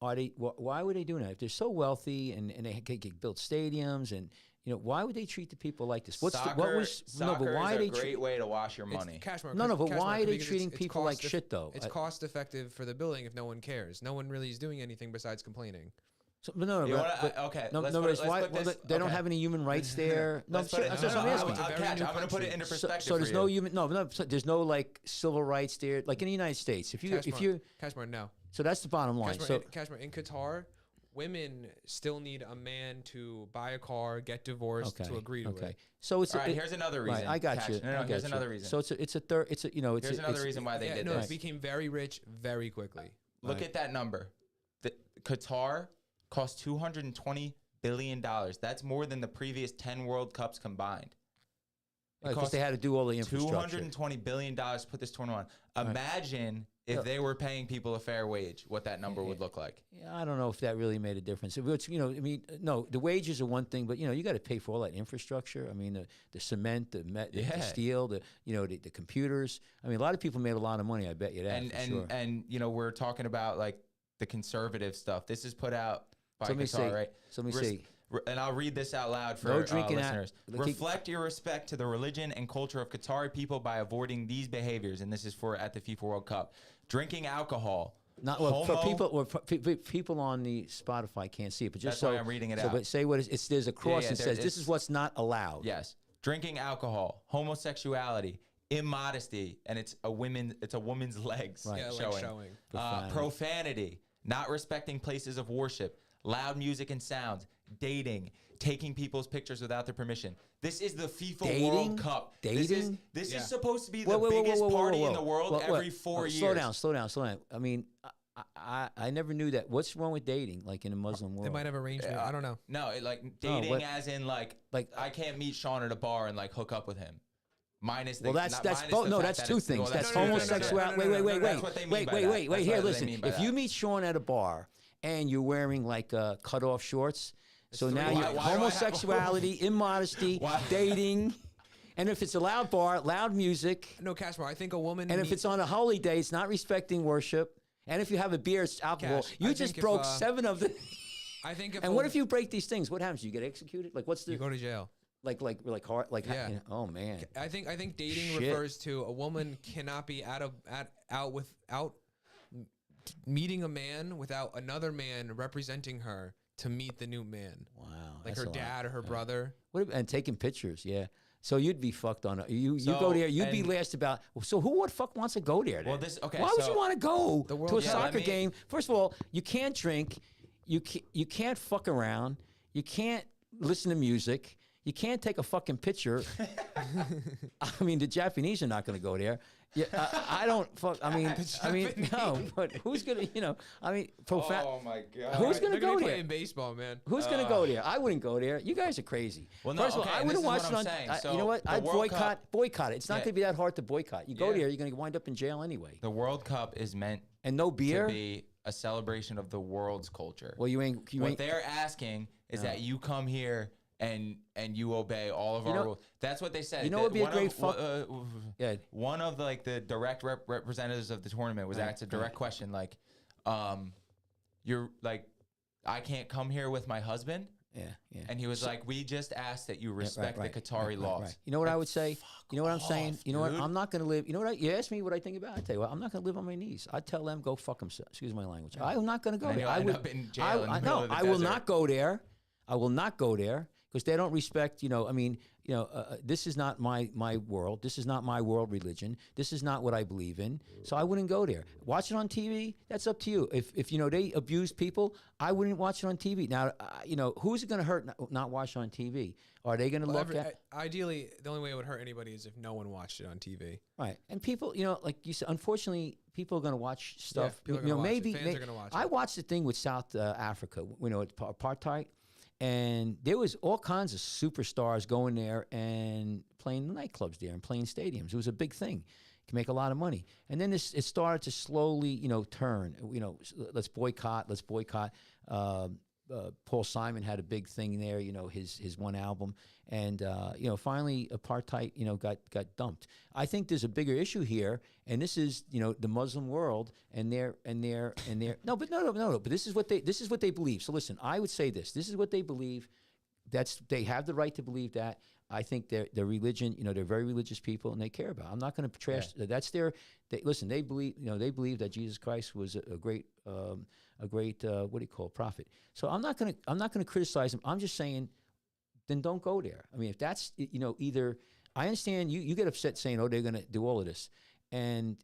[SPEAKER 2] are they? Why would they do that? If they're so wealthy and they could build stadiums and why would they treat the people like this?
[SPEAKER 1] Soccer
[SPEAKER 2] is
[SPEAKER 1] a great way to wash your
[SPEAKER 3] It's
[SPEAKER 1] money.
[SPEAKER 3] Cashmere.
[SPEAKER 2] No, but
[SPEAKER 3] Cashmere,
[SPEAKER 2] why are they
[SPEAKER 3] because
[SPEAKER 2] treating
[SPEAKER 3] it's
[SPEAKER 2] people like
[SPEAKER 3] cost eff-
[SPEAKER 2] shit, though?
[SPEAKER 3] It's cost effective for the building if no one cares. No one really is doing anything besides complaining.
[SPEAKER 2] So, no,
[SPEAKER 1] You
[SPEAKER 2] but,
[SPEAKER 1] wanna-
[SPEAKER 2] but,
[SPEAKER 1] okay,
[SPEAKER 2] no,
[SPEAKER 1] let's
[SPEAKER 2] no,
[SPEAKER 1] put
[SPEAKER 2] but
[SPEAKER 1] it-
[SPEAKER 2] it's
[SPEAKER 1] let's
[SPEAKER 2] why
[SPEAKER 1] put this-
[SPEAKER 2] they don't
[SPEAKER 1] okay.
[SPEAKER 2] have any human rights there. No,
[SPEAKER 1] Let's put it-
[SPEAKER 2] that's what I'm
[SPEAKER 1] no,
[SPEAKER 2] asking.
[SPEAKER 3] It's a very
[SPEAKER 1] Catch,
[SPEAKER 3] new
[SPEAKER 1] I'm going to put it
[SPEAKER 3] country.
[SPEAKER 1] into
[SPEAKER 2] So,
[SPEAKER 1] perspective.
[SPEAKER 2] so there's
[SPEAKER 1] for
[SPEAKER 2] no
[SPEAKER 1] you.
[SPEAKER 2] human. So there's no like civil rights there, like in the United States. If you,
[SPEAKER 3] Cashmere, no.
[SPEAKER 2] so that's the bottom line.
[SPEAKER 3] Cashmere,
[SPEAKER 2] So
[SPEAKER 3] Cashmere in Qatar, women still need a man to buy a car, get divorced, to agree to it.
[SPEAKER 2] So it's
[SPEAKER 1] all right. Here's another reason.
[SPEAKER 2] Right, I got you.
[SPEAKER 1] No, here's another reason.
[SPEAKER 2] So it's a third. It's a
[SPEAKER 1] Here's another reason why they did this.
[SPEAKER 3] It became very rich very quickly.
[SPEAKER 1] Look at that number. Qatar cost $220 billion. That's more than the previous 10 World Cups combined.
[SPEAKER 2] Because they had to do all the infrastructure.
[SPEAKER 1] $220 billion to put this tournament on. Imagine if they were paying people a fair wage, what that number would look like.
[SPEAKER 2] Yeah, I don't know if that really made a difference. If it's, I mean, no, the wages are one thing, but you got to pay for all that infrastructure. I mean, the cement, the steel, the computers. I mean, a lot of people made a lot of money. I bet you that.
[SPEAKER 1] And we're talking about like the conservative stuff. This is put out by Qatar, right?
[SPEAKER 2] So let me say.
[SPEAKER 1] And I'll read this out loud for listeners. Reflect your respect to the religion and culture of Qatari people by avoiding these behaviors. And this is at the FIFA World Cup. Drinking alcohol.
[SPEAKER 2] For people on the Spotify can't see it, but just
[SPEAKER 1] that's why I'm reading it out.
[SPEAKER 2] But say what it's there's a cross that says this is what's not allowed.
[SPEAKER 1] Yes. Drinking alcohol, homosexuality, immodesty, and it's a woman's legs showing. Profanity, not respecting places of worship, loud music and sounds, dating, taking people's pictures without their permission. This is the FIFA World Cup.
[SPEAKER 2] Dating?
[SPEAKER 1] This is supposed to be the biggest party in the world every 4 years.
[SPEAKER 2] Slow down. I mean, I never knew that. What's wrong with dating, like in a Muslim world?
[SPEAKER 3] They might have arrangement. I don't know.
[SPEAKER 1] No, dating as in like I can't meet Sean at a bar and like hook up with him. Minus the
[SPEAKER 2] that's two things. That's homosexuality. Wait. Here, listen. If you meet Sean at a bar and you're wearing like cut off shorts. So now you're homosexuality, immodesty, dating, and if it's a loud bar, loud music.
[SPEAKER 3] No, Cashmore, I think a woman.
[SPEAKER 2] And if it's on a holy day, it's not respecting worship. And if you have a beer, it's alcohol. You just broke 7 of them.
[SPEAKER 3] I think.
[SPEAKER 2] And what if you break these things? What happens? You get executed? Like what's the?
[SPEAKER 3] You go to jail.
[SPEAKER 2] Like hard. Like oh man.
[SPEAKER 3] I think dating refers to a woman cannot be out without meeting a man without another man representing her. To meet the new man.
[SPEAKER 2] Wow.
[SPEAKER 3] Like her dad or her brother.
[SPEAKER 2] And taking pictures, yeah. So you'd be fucked on it. You go there, you'd be last about. So who the fuck wants to go there then? Why would you want to go to a soccer game? First of all, you can't drink. You can't fuck around. You can't listen to music. You can't take a fucking picture. I mean, the Japanese are not going to go there. Yeah, I don't fuck. I mean, no. But who's gonna? Profound.
[SPEAKER 1] Oh my god.
[SPEAKER 2] Who's gonna go there?
[SPEAKER 3] Playing baseball, man.
[SPEAKER 2] Who's gonna go there? I wouldn't go there. You guys are crazy.
[SPEAKER 1] Well, no,
[SPEAKER 2] First of all, I wouldn't watch it on. You know what? I'd boycott it. It's not gonna be that hard to boycott. You go there, you're gonna wind up in jail anyway.
[SPEAKER 1] The World Cup is meant
[SPEAKER 2] and no beer
[SPEAKER 1] to be a celebration of the world's culture.
[SPEAKER 2] Well,
[SPEAKER 1] what they're asking is that you come here. And you obey all of our rules. That's what they said.
[SPEAKER 2] You know, it'd be a great
[SPEAKER 1] one of like the direct representatives of the tournament was asked a direct question like, "You're like, I can't come here with my husband."
[SPEAKER 2] Yeah.
[SPEAKER 1] And he was like, "We just ask that you respect the Qatari laws."
[SPEAKER 2] Right. You know what I would say? You know what I'm saying? You know what? I'm not going to live. You know what? You ask me what I think about it. I tell you what, I'm not going to live on my knees. I'd tell them go fuck themselves. Excuse my language. I'm not going to go there.
[SPEAKER 1] I would end up in jail in the middle of the
[SPEAKER 2] I will not go there. I will not go there. Because they don't respect, this is not my world. This is not my world religion. This is not what I believe in. So I wouldn't go there. Watch it on TV. That's up to you. If they abuse people, I wouldn't watch it on TV. Now, who's it going to hurt not watch it on TV? Are they going to look at?
[SPEAKER 3] Ideally, the only way it would hurt anybody is if no one watched it on TV.
[SPEAKER 2] Right. And people, like you said, unfortunately, people are going to watch stuff.
[SPEAKER 3] Yeah, fans are going to watch it.
[SPEAKER 2] I watched the thing with South Africa, apartheid. And there was all kinds of superstars going there and playing nightclubs there and playing stadiums. It was a big thing. You can make a lot of money. And then it started to slowly, turn. Let's boycott. Paul Simon had a big thing there. His one album, and finally apartheid, got dumped. I think there's a bigger issue here, and this is the Muslim world and their no. But this is what they believe. So listen, I would say this. This is what they believe. They have the right to believe that. I think their religion, they're very religious people and they care about it. I'm not going to trash. Yeah. That's their. They believe. They believe that Jesus Christ was a great what do you call prophet. So I'm not going to criticize them. I'm just saying, then don't go there. I mean, if that's either I understand you get upset saying, oh, they're going to do all of this, and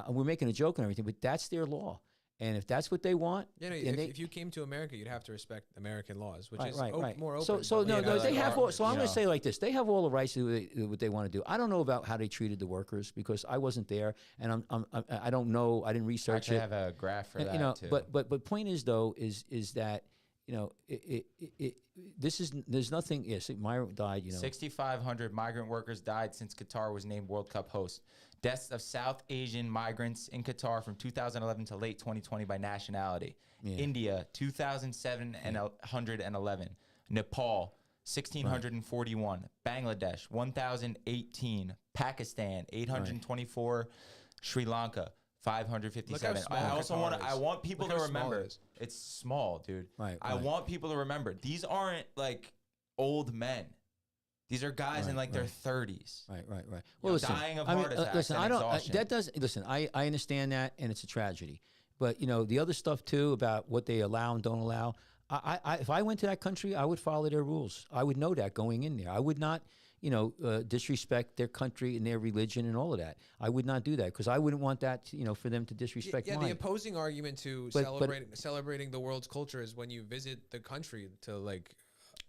[SPEAKER 2] we're making a joke and everything, but that's their law. And if that's what they want,
[SPEAKER 3] Yeah, no,
[SPEAKER 2] then
[SPEAKER 3] if you came to America, you'd have to respect American laws, which is
[SPEAKER 2] right.
[SPEAKER 3] more open.
[SPEAKER 2] So
[SPEAKER 3] but
[SPEAKER 2] no,
[SPEAKER 3] like,
[SPEAKER 2] no,
[SPEAKER 1] like
[SPEAKER 2] they have.
[SPEAKER 1] our-
[SPEAKER 2] So I'm
[SPEAKER 1] you
[SPEAKER 2] going to
[SPEAKER 1] know.
[SPEAKER 2] say like this: they have all the rights to do what they want to do. I don't know about how they treated the workers because I wasn't there, and I don't know. I didn't research
[SPEAKER 1] Actually,
[SPEAKER 2] it.
[SPEAKER 1] I have a graph for that
[SPEAKER 2] You know,
[SPEAKER 1] too.
[SPEAKER 2] but point is though is that you know this is there's nothing. Yes, Myron died. You know,
[SPEAKER 1] 6,500 migrant workers died since Qatar was named World Cup host. Deaths of South Asian migrants in Qatar from 2011 to late 2020 by nationality.
[SPEAKER 2] Yeah.
[SPEAKER 1] India, 2,711. Nepal, 1,641. Bangladesh, 1,018. Pakistan, 824. Sri Lanka, 557.
[SPEAKER 3] Look how
[SPEAKER 1] I
[SPEAKER 3] small
[SPEAKER 1] also
[SPEAKER 3] Qatar
[SPEAKER 1] want
[SPEAKER 3] is.
[SPEAKER 1] I want people
[SPEAKER 3] Look
[SPEAKER 1] to
[SPEAKER 3] how small
[SPEAKER 1] remember
[SPEAKER 3] it is.
[SPEAKER 1] it's small, dude.
[SPEAKER 2] Right,
[SPEAKER 1] I
[SPEAKER 2] right.
[SPEAKER 1] want people to remember these aren't like old men. These are guys in
[SPEAKER 2] Right,
[SPEAKER 1] like
[SPEAKER 2] right.
[SPEAKER 1] their 30s.
[SPEAKER 2] Right.
[SPEAKER 1] know,
[SPEAKER 2] Well, listen,
[SPEAKER 1] dying of
[SPEAKER 2] I mean,
[SPEAKER 1] heart attacks
[SPEAKER 2] listen,
[SPEAKER 1] and
[SPEAKER 2] I don't.
[SPEAKER 1] exhaustion.
[SPEAKER 2] That does. Listen, I understand that, and it's a tragedy. But you know, the other stuff too about what they allow and don't allow. If I went to that country, I would follow their rules. I would know that going in there. I would not, you know, disrespect their country and their religion and all of that. I would not do that because I wouldn't want that, you know, for them to disrespect
[SPEAKER 3] Yeah,
[SPEAKER 2] mine.
[SPEAKER 3] the opposing argument to
[SPEAKER 2] But-
[SPEAKER 3] celebrating the world's culture is when you visit the country to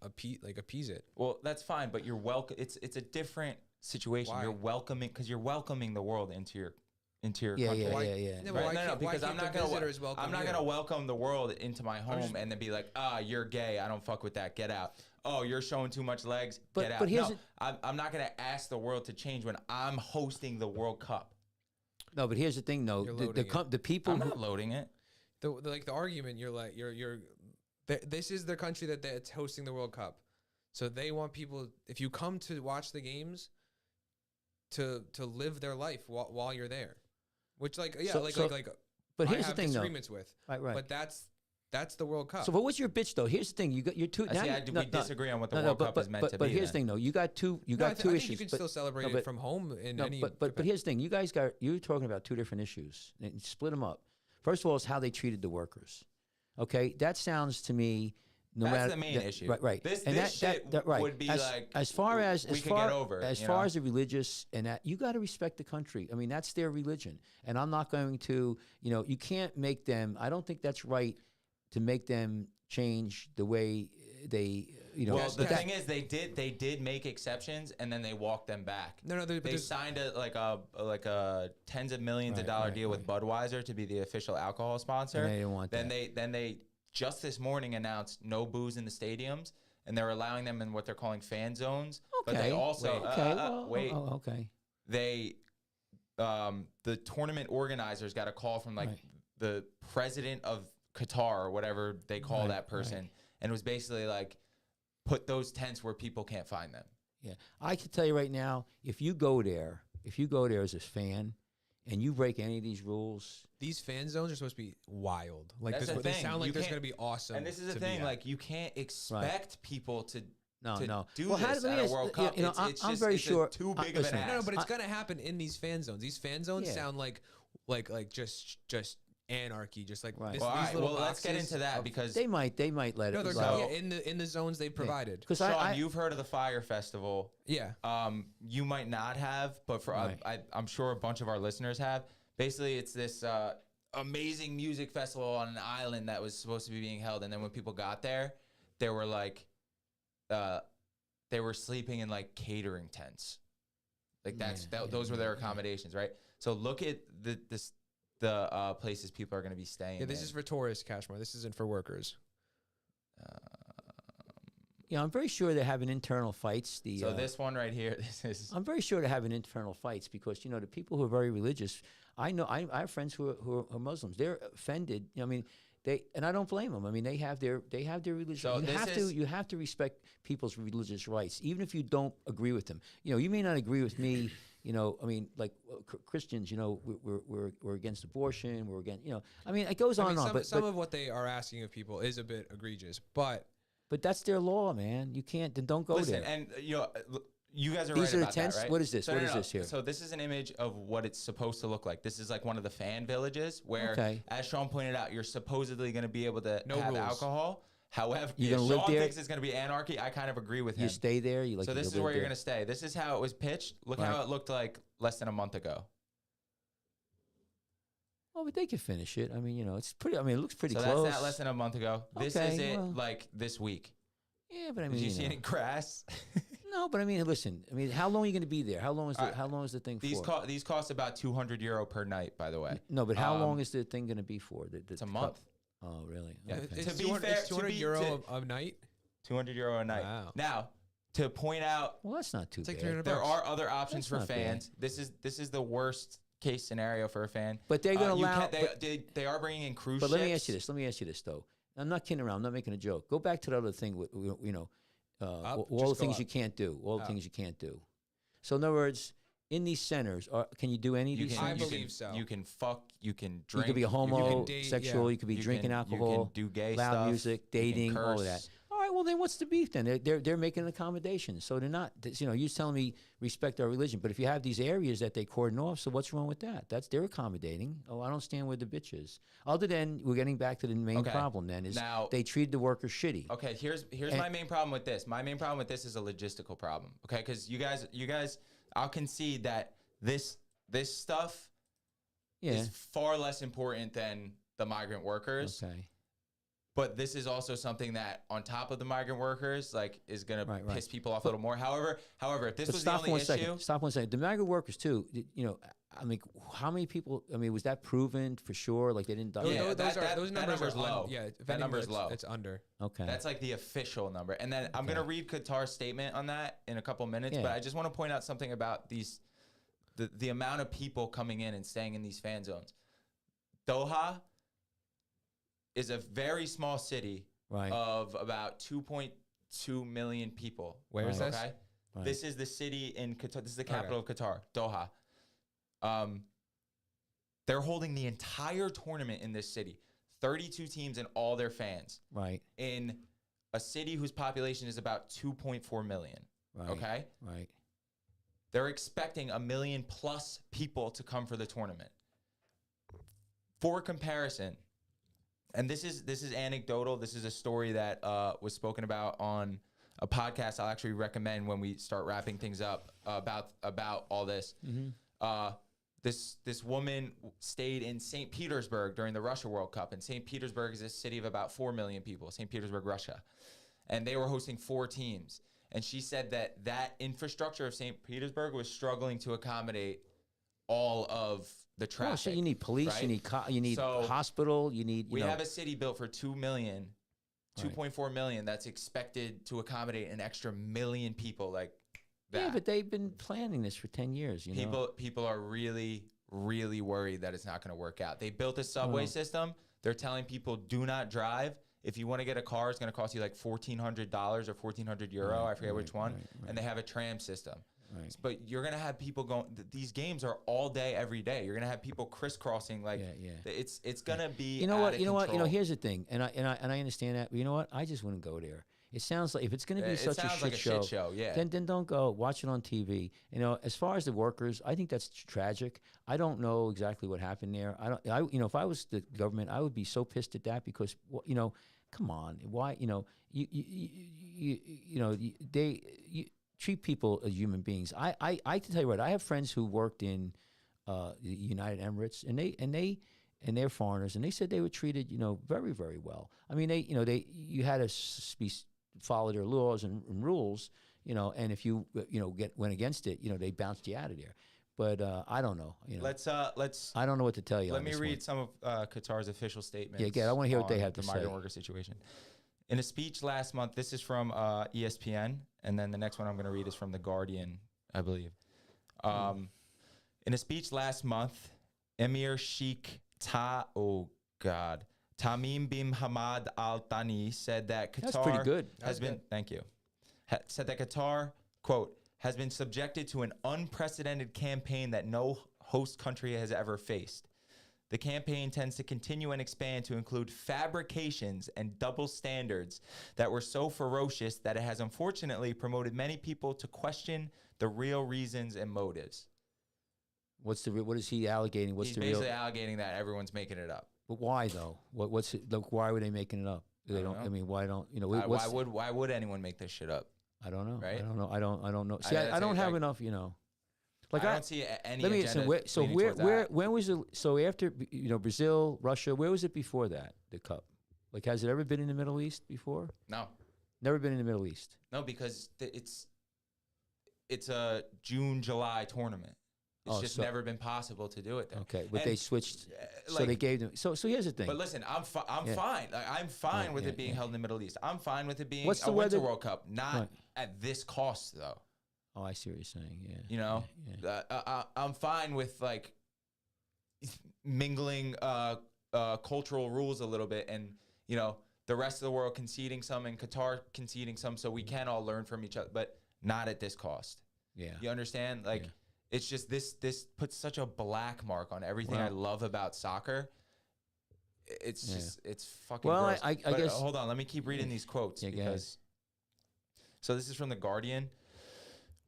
[SPEAKER 3] appease it.
[SPEAKER 1] Well, that's fine, but you're welcome. It's a different situation.
[SPEAKER 3] Why?
[SPEAKER 1] You're welcoming because you're welcoming the world into your
[SPEAKER 2] Yeah,
[SPEAKER 1] country.
[SPEAKER 2] yeah,
[SPEAKER 3] Why-
[SPEAKER 2] yeah, yeah.
[SPEAKER 3] No,
[SPEAKER 1] Right?
[SPEAKER 3] why
[SPEAKER 1] No,
[SPEAKER 3] can't-
[SPEAKER 1] because
[SPEAKER 3] why
[SPEAKER 1] I'm
[SPEAKER 3] can't
[SPEAKER 1] not
[SPEAKER 3] the
[SPEAKER 1] gonna
[SPEAKER 3] visitors welcome
[SPEAKER 1] I'm not
[SPEAKER 3] you?
[SPEAKER 1] gonna welcome the world into my home
[SPEAKER 3] just-
[SPEAKER 1] and then be like, you're gay. I don't fuck with that. Get out. Oh, you're showing too much legs.
[SPEAKER 2] But-
[SPEAKER 1] Get out.
[SPEAKER 2] but here's
[SPEAKER 1] no, I'm not gonna ask the world to change when I'm hosting the World Cup.
[SPEAKER 2] No, but here's the thing, though.
[SPEAKER 3] You're
[SPEAKER 2] The
[SPEAKER 3] loading it.
[SPEAKER 2] the people
[SPEAKER 1] I'm
[SPEAKER 2] who
[SPEAKER 1] not loading it.
[SPEAKER 3] The argument you're like this is the country that's hosting the World Cup, so they want people, if you come to watch the games, to live their life while you're there, which like
[SPEAKER 2] So- But
[SPEAKER 3] I
[SPEAKER 2] here's the
[SPEAKER 3] have
[SPEAKER 2] thing, though.
[SPEAKER 3] disagreements with,
[SPEAKER 2] Right.
[SPEAKER 3] but that's the World Cup.
[SPEAKER 2] So, but what's your bitch though? Here's the thing: you got your two. Now
[SPEAKER 1] We disagree on what the World Cup is meant to
[SPEAKER 2] but
[SPEAKER 1] be.
[SPEAKER 2] here's the
[SPEAKER 1] then.
[SPEAKER 2] thing, though. You got two. You
[SPEAKER 3] No,
[SPEAKER 2] got two
[SPEAKER 3] I
[SPEAKER 2] issues.
[SPEAKER 3] think you can
[SPEAKER 2] but-
[SPEAKER 3] still celebrate
[SPEAKER 2] no,
[SPEAKER 3] it
[SPEAKER 2] but-
[SPEAKER 3] from home in
[SPEAKER 2] No,
[SPEAKER 3] any.
[SPEAKER 2] but here's the thing: you're talking about two different issues. And split them up. First of all, is how they treated the workers. Okay, that sounds to me. No
[SPEAKER 1] That's
[SPEAKER 2] matter
[SPEAKER 1] the main issue.
[SPEAKER 2] Right.
[SPEAKER 1] This
[SPEAKER 2] And
[SPEAKER 1] shit
[SPEAKER 2] right.
[SPEAKER 1] would be like
[SPEAKER 2] as far as
[SPEAKER 1] we
[SPEAKER 2] as
[SPEAKER 1] could
[SPEAKER 2] far
[SPEAKER 1] get over it,
[SPEAKER 2] as
[SPEAKER 1] you
[SPEAKER 2] far
[SPEAKER 1] know?
[SPEAKER 2] as the religious and that you got to respect the country. I mean, that's their religion, and I'm not going to. You know, you can't make them. I don't think that's right to make them change the way they. You know,
[SPEAKER 1] Well, the
[SPEAKER 2] but that-
[SPEAKER 1] thing is, they did make exceptions, and then they walked them back.
[SPEAKER 3] No, but
[SPEAKER 1] They
[SPEAKER 3] there's-
[SPEAKER 1] signed a tens of millions of dollar
[SPEAKER 2] right,
[SPEAKER 1] deal with Budweiser to be the official alcohol sponsor.
[SPEAKER 2] And they didn't want
[SPEAKER 1] then
[SPEAKER 2] that.
[SPEAKER 1] they just this morning announced no booze in the stadiums, and they're allowing them in what they're calling fan zones. But they
[SPEAKER 2] Okay.
[SPEAKER 1] also
[SPEAKER 2] wait. Okay.
[SPEAKER 1] they the tournament organizers got a call from like
[SPEAKER 2] Right.
[SPEAKER 1] the president of Qatar or whatever they call
[SPEAKER 2] Right,
[SPEAKER 1] that person, and it was basically like put those tents where people can't find them.
[SPEAKER 2] Yeah, I can tell you right now, if you go there as a fan, and you break any of these rules,
[SPEAKER 3] these fan zones are supposed to be wild. Like
[SPEAKER 1] That's
[SPEAKER 3] this,
[SPEAKER 1] the
[SPEAKER 3] they
[SPEAKER 1] thing.
[SPEAKER 3] sound like
[SPEAKER 1] You
[SPEAKER 3] there's
[SPEAKER 1] can't-
[SPEAKER 3] going to be awesome.
[SPEAKER 1] And this is the
[SPEAKER 3] to be
[SPEAKER 1] thing,
[SPEAKER 3] at.
[SPEAKER 1] like you can't expect people to
[SPEAKER 2] no.
[SPEAKER 1] do
[SPEAKER 2] Well, how
[SPEAKER 1] this
[SPEAKER 2] do- let
[SPEAKER 1] at
[SPEAKER 2] me
[SPEAKER 1] a
[SPEAKER 2] ask-
[SPEAKER 1] World
[SPEAKER 2] you
[SPEAKER 1] Cup.
[SPEAKER 2] know,
[SPEAKER 1] It's
[SPEAKER 2] I'm
[SPEAKER 1] just-
[SPEAKER 2] very
[SPEAKER 1] it's
[SPEAKER 2] sure-
[SPEAKER 1] too big
[SPEAKER 2] listen,
[SPEAKER 1] of an ask.
[SPEAKER 3] No, but it's going to happen in these fan zones. These fan zones
[SPEAKER 2] Yeah.
[SPEAKER 3] sound like just anarchy, just like
[SPEAKER 2] Right.
[SPEAKER 3] this,
[SPEAKER 1] Well, all
[SPEAKER 3] these
[SPEAKER 1] right,
[SPEAKER 3] little
[SPEAKER 1] well, let's get
[SPEAKER 3] boxes
[SPEAKER 1] into that
[SPEAKER 3] of-
[SPEAKER 1] because
[SPEAKER 2] they might let
[SPEAKER 3] no,
[SPEAKER 2] it.
[SPEAKER 3] they're
[SPEAKER 1] So-
[SPEAKER 3] yeah, in the zones they provided.
[SPEAKER 2] Because
[SPEAKER 1] Sean, you've heard of the Fire Festival.
[SPEAKER 3] Yeah,
[SPEAKER 1] You might not have, but for
[SPEAKER 2] Right.
[SPEAKER 1] I'm sure a bunch of our listeners have. Basically, it's this amazing music festival on an island that was supposed to be being held, and then when people got there, they were like, they were sleeping in like catering tents. Like those were their accommodations, right? So look at the places people are going to be staying.
[SPEAKER 3] yeah. This
[SPEAKER 1] in.
[SPEAKER 3] is for tourists, Cashmore. This isn't for workers.
[SPEAKER 2] I'm very sure they're having internal fights.
[SPEAKER 1] So this one right here, this is
[SPEAKER 2] I'm very sure they're having internal fights because the people who are very religious. I know I have friends who are Muslims. They're offended. I mean, and I don't blame them. I mean, they have their religion.
[SPEAKER 1] So
[SPEAKER 2] You have to respect people's religious rights, even if you don't agree with them. You may not agree with me. I mean, like Christians. We're against abortion. We're against. I mean, it goes on and on. But
[SPEAKER 3] some of what they are asking of people is a bit egregious, but
[SPEAKER 2] that's their law, man. You can't. Then don't go
[SPEAKER 1] listen,
[SPEAKER 2] there.
[SPEAKER 1] and you guys are
[SPEAKER 2] These
[SPEAKER 1] right
[SPEAKER 2] are the
[SPEAKER 1] about
[SPEAKER 2] tents?
[SPEAKER 1] that, right?
[SPEAKER 2] What is this?
[SPEAKER 1] So,
[SPEAKER 2] What is this here?
[SPEAKER 1] So this is an image of what it's supposed to look like. This is like one of the fan villages where,
[SPEAKER 2] Okay.
[SPEAKER 1] as Sean pointed out, you're supposedly going to be able to
[SPEAKER 3] No
[SPEAKER 1] have
[SPEAKER 3] rules.
[SPEAKER 1] alcohol. However,
[SPEAKER 2] You're gonna
[SPEAKER 1] Sean
[SPEAKER 2] live there?
[SPEAKER 1] thinks it's going to be anarchy. I kind of agree with him.
[SPEAKER 2] You stay there.
[SPEAKER 1] So this is where you're going to stay. This is how it was pitched. Look
[SPEAKER 2] Right.
[SPEAKER 1] how it looked like less than a month ago.
[SPEAKER 2] Oh, but they can finish it. I mean, it's pretty. I mean, it looks pretty
[SPEAKER 1] So
[SPEAKER 2] close.
[SPEAKER 1] that's that less than a month ago. This
[SPEAKER 2] Okay,
[SPEAKER 1] is it,
[SPEAKER 2] well.
[SPEAKER 1] like this week.
[SPEAKER 2] Yeah, but I
[SPEAKER 1] Did
[SPEAKER 2] mean,
[SPEAKER 1] you see any grass?
[SPEAKER 2] No, but I mean, listen. I mean, how long are you going to be there? How long is
[SPEAKER 1] Alright.
[SPEAKER 2] how long is the thing
[SPEAKER 1] These
[SPEAKER 2] for?
[SPEAKER 1] these cost about €200 per night, by the way.
[SPEAKER 2] No, but how long is the thing going to be for?
[SPEAKER 1] It's a month.
[SPEAKER 2] Oh, really?
[SPEAKER 1] Yeah.
[SPEAKER 2] Okay.
[SPEAKER 1] To
[SPEAKER 3] It's
[SPEAKER 1] be
[SPEAKER 3] 200
[SPEAKER 1] fair,
[SPEAKER 3] it's 200 euro a night.
[SPEAKER 1] €200 a night.
[SPEAKER 3] Wow.
[SPEAKER 1] Now, to point out,
[SPEAKER 2] Well, that's not too
[SPEAKER 3] It's like
[SPEAKER 2] bad.
[SPEAKER 3] 300
[SPEAKER 1] there
[SPEAKER 3] bucks.
[SPEAKER 1] are other options
[SPEAKER 2] That's
[SPEAKER 1] for
[SPEAKER 2] not bad.
[SPEAKER 1] fans. This is the worst case scenario for a fan.
[SPEAKER 2] But they're going to
[SPEAKER 1] You
[SPEAKER 2] allow.
[SPEAKER 1] can't- they are bringing in cruise
[SPEAKER 2] But
[SPEAKER 1] ships.
[SPEAKER 2] let me ask you this. Let me ask you this though. I'm not kidding around. I'm not making a joke. Go back to the other thing. With, all the
[SPEAKER 3] Just go
[SPEAKER 2] things
[SPEAKER 3] up.
[SPEAKER 2] you can't do. All the
[SPEAKER 3] Up.
[SPEAKER 2] things you can't do. So in other words, in these centers, can you do any of
[SPEAKER 1] You
[SPEAKER 2] these
[SPEAKER 1] can,
[SPEAKER 3] I
[SPEAKER 2] things?
[SPEAKER 1] you
[SPEAKER 3] believe
[SPEAKER 1] can,
[SPEAKER 3] so.
[SPEAKER 1] You can fuck. You can
[SPEAKER 2] You
[SPEAKER 1] drink.
[SPEAKER 2] could be a
[SPEAKER 1] you can-
[SPEAKER 2] homosexual.
[SPEAKER 3] yeah.
[SPEAKER 2] You could be
[SPEAKER 1] you
[SPEAKER 2] drinking
[SPEAKER 1] can-
[SPEAKER 2] alcohol.
[SPEAKER 1] You can do gay
[SPEAKER 2] loud
[SPEAKER 1] stuff.
[SPEAKER 2] music,
[SPEAKER 1] you can
[SPEAKER 2] dating, all of that.
[SPEAKER 1] curse.
[SPEAKER 2] All right, well then what's the beef then? They're making accommodations, so they're not. You're telling me respect our religion, but if you have these areas that they cordon off, so what's wrong with that? They're accommodating. Oh, I don't stand with the bitches. Other than we're getting back to the main
[SPEAKER 1] Okay.
[SPEAKER 2] problem. Then is
[SPEAKER 1] Now-
[SPEAKER 2] they treat the workers shitty.
[SPEAKER 1] Okay, here's
[SPEAKER 2] And-
[SPEAKER 1] my main problem with this. My main problem with this is a logistical problem. Okay, because you guys, I'll concede that this stuff
[SPEAKER 2] Yeah.
[SPEAKER 1] is far less important than the migrant workers.
[SPEAKER 2] Okay.
[SPEAKER 1] But this is also something that, on top of the migrant workers, like is gonna
[SPEAKER 2] Right.
[SPEAKER 1] piss people off a little more. However, if this
[SPEAKER 2] But
[SPEAKER 1] was the
[SPEAKER 2] stop
[SPEAKER 1] only
[SPEAKER 2] one
[SPEAKER 1] issue,
[SPEAKER 2] second. Stop one second. The migrant workers too. I mean, how many people? I mean, was that proven for sure? Like they didn't die?
[SPEAKER 1] Yeah,
[SPEAKER 3] those
[SPEAKER 1] that
[SPEAKER 3] numbers
[SPEAKER 1] number's
[SPEAKER 3] are
[SPEAKER 1] low.
[SPEAKER 3] Yeah, if
[SPEAKER 1] That
[SPEAKER 3] anything,
[SPEAKER 1] number's
[SPEAKER 3] it's-
[SPEAKER 1] low.
[SPEAKER 3] It's under.
[SPEAKER 2] Okay.
[SPEAKER 1] that's like the official number. And then I'm gonna read Qatar's statement on that in a couple minutes.
[SPEAKER 2] Yeah.
[SPEAKER 1] But I just want to point out something about the amount of people coming in and staying in these fan zones. Doha is a very small city
[SPEAKER 2] right.
[SPEAKER 1] of about 2.2 million people.
[SPEAKER 3] Where is
[SPEAKER 2] Right.
[SPEAKER 3] this?
[SPEAKER 1] Okay.
[SPEAKER 2] Right.
[SPEAKER 1] This is the city in Qatar. This is the capital of Qatar, Doha. They're holding the entire tournament in this city. 32 teams and all their fans
[SPEAKER 2] Right.
[SPEAKER 1] in a city whose population is about 2.4 million.
[SPEAKER 2] Right.
[SPEAKER 1] Okay.
[SPEAKER 2] Right.
[SPEAKER 1] They're expecting 1 million plus people to come for the tournament. For comparison, and this is anecdotal. This is a story that was spoken about on a podcast I'll actually recommend when we start wrapping things up about all this. This woman stayed in St. Petersburg during the Russia World Cup, and St. Petersburg is a city of about 4 million people, St. Petersburg, Russia. And they were hosting 4 teams. And she said that infrastructure of St. Petersburg was struggling to accommodate all of the traffic.
[SPEAKER 2] Oh, so you need police,
[SPEAKER 1] right?
[SPEAKER 2] you need you need
[SPEAKER 1] So,
[SPEAKER 2] hospital, you need.
[SPEAKER 1] We have a city built for 2 million,
[SPEAKER 2] Right.
[SPEAKER 1] 2.4 million that's expected to accommodate an extra million people like that.
[SPEAKER 2] Yeah, but they've been planning this for 10 years. You know.
[SPEAKER 1] People are really, really worried that it's not going to work out. They built a subway system. They're telling people do not drive. If you want to get a car, it's going to cost you like $1,400 or €1,400. I forget which one. And they have a tram system.
[SPEAKER 2] Right.
[SPEAKER 1] But you're going to have people going. These games are all day, every day. You're going to have people crisscrossing. Like
[SPEAKER 2] Yeah.
[SPEAKER 1] it's going to be.
[SPEAKER 2] You know
[SPEAKER 1] out
[SPEAKER 2] what?
[SPEAKER 1] of
[SPEAKER 2] You know what? You know,
[SPEAKER 1] control.
[SPEAKER 2] here's the thing, and I understand that. But you know what? I just wouldn't go there. It sounds like if it's going to be
[SPEAKER 1] It
[SPEAKER 2] such a
[SPEAKER 1] sounds
[SPEAKER 2] shit
[SPEAKER 1] like a
[SPEAKER 2] show,
[SPEAKER 1] shit show, yeah.
[SPEAKER 2] then don't go. Watch it on TV. You know, as far as the workers, I think that's tragic. I don't know exactly what happened there. If I was the government, I would be so pissed at that because come on, why? You treat people as human beings. I can tell you what. I have friends who worked in the United Emirates, and they're foreigners, and they said they were treated, very, very well. I mean, you had to follow their laws and rules, and if you, went against it, they bounced you out of there. But I don't know.
[SPEAKER 1] Let's.
[SPEAKER 2] I don't know what to tell you.
[SPEAKER 1] Let
[SPEAKER 2] on
[SPEAKER 1] me
[SPEAKER 2] this
[SPEAKER 1] read
[SPEAKER 2] one.
[SPEAKER 1] some of Qatar's official statements.
[SPEAKER 2] Yeah, I want to hear what they
[SPEAKER 1] on
[SPEAKER 2] have to
[SPEAKER 1] the
[SPEAKER 2] say.
[SPEAKER 1] migrant worker situation. In a speech last month, this is from ESPN, and then the next one I'm going to read is from The Guardian, I believe. In a speech last month, Emir Sheikh Tamim bin Hamad Al Thani said that Qatar
[SPEAKER 2] That's pretty good.
[SPEAKER 1] has been. Thank you. Said that Qatar, quote, has been subjected to an unprecedented campaign that no host country has ever faced. The campaign tends to continue and expand to include fabrications and double standards that were so ferocious that it has unfortunately promoted many people to question the real reasons and motives.
[SPEAKER 2] What is he allocating? What's
[SPEAKER 1] He's
[SPEAKER 2] the
[SPEAKER 1] basically
[SPEAKER 2] real?
[SPEAKER 1] allocating that everyone's making it up.
[SPEAKER 2] But why though? What's it, like? Why were they making it up? They don't.
[SPEAKER 1] know.
[SPEAKER 2] I mean, why don't
[SPEAKER 1] Why would anyone make this shit up?
[SPEAKER 2] I don't know.
[SPEAKER 1] Right?
[SPEAKER 2] I don't know. I don't know. See,
[SPEAKER 1] that's
[SPEAKER 2] I don't have
[SPEAKER 1] like-
[SPEAKER 2] enough. Like
[SPEAKER 1] I don't see any
[SPEAKER 2] let me
[SPEAKER 1] agenda.
[SPEAKER 2] so
[SPEAKER 1] leaning
[SPEAKER 2] where
[SPEAKER 1] towards
[SPEAKER 2] where
[SPEAKER 1] that.
[SPEAKER 2] when was it? So after Brazil, Russia, where was it before that? The cup. Like, has it ever been in the Middle East before?
[SPEAKER 1] No,
[SPEAKER 2] Never been in the Middle East.
[SPEAKER 1] no, because it's a June July tournament. It's
[SPEAKER 2] Oh,
[SPEAKER 1] just
[SPEAKER 2] so-
[SPEAKER 1] never been possible to do it there.
[SPEAKER 2] Okay, but
[SPEAKER 1] And,
[SPEAKER 2] they switched. So
[SPEAKER 1] like,
[SPEAKER 2] they gave them. So here's the thing.
[SPEAKER 1] But listen, I'm
[SPEAKER 2] Yeah.
[SPEAKER 1] fine. Like, I'm fine
[SPEAKER 2] Yeah,
[SPEAKER 1] with
[SPEAKER 2] yeah,
[SPEAKER 1] it being
[SPEAKER 2] yeah.
[SPEAKER 1] held in the Middle East. I'm fine with it being
[SPEAKER 2] What's
[SPEAKER 1] a
[SPEAKER 2] the
[SPEAKER 1] Winter
[SPEAKER 2] weather-
[SPEAKER 1] World Cup, not
[SPEAKER 2] Right.
[SPEAKER 1] at this cost though.
[SPEAKER 2] Oh, I see what you're saying. Yeah.
[SPEAKER 1] You know,
[SPEAKER 2] Yeah.
[SPEAKER 1] I'm fine with like mingling cultural rules a little bit, and the rest of the world conceding some and Qatar conceding some, so we can all learn from each other, but not at this cost.
[SPEAKER 2] Yeah.
[SPEAKER 1] You understand? Like,
[SPEAKER 2] Yeah.
[SPEAKER 1] it's just this puts such a black mark on everything I
[SPEAKER 2] Well-
[SPEAKER 1] love about soccer. It's
[SPEAKER 2] Yeah.
[SPEAKER 1] just it's fucking
[SPEAKER 2] Well,
[SPEAKER 1] gross.
[SPEAKER 2] I
[SPEAKER 1] But,
[SPEAKER 2] guess-
[SPEAKER 1] hold on, let me keep reading these quotes
[SPEAKER 2] Yeah, go ahead.
[SPEAKER 1] because. So this is from the Guardian.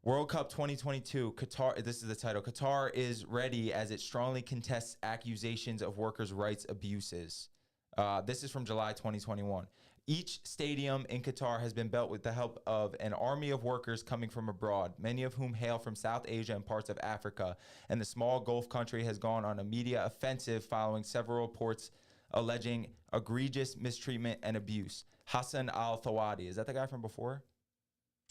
[SPEAKER 1] World Cup 2022, Qatar. This is the title. Qatar is ready as it strongly contests accusations of workers' rights abuses. This is from July 2021. Each stadium in Qatar has been built with the help of an army of workers coming from abroad, many of whom hail from South Asia and parts of Africa. And the small Gulf country has gone on a media offensive following several reports alleging egregious mistreatment and abuse. Hassan al-Thawadi, is that the guy from before?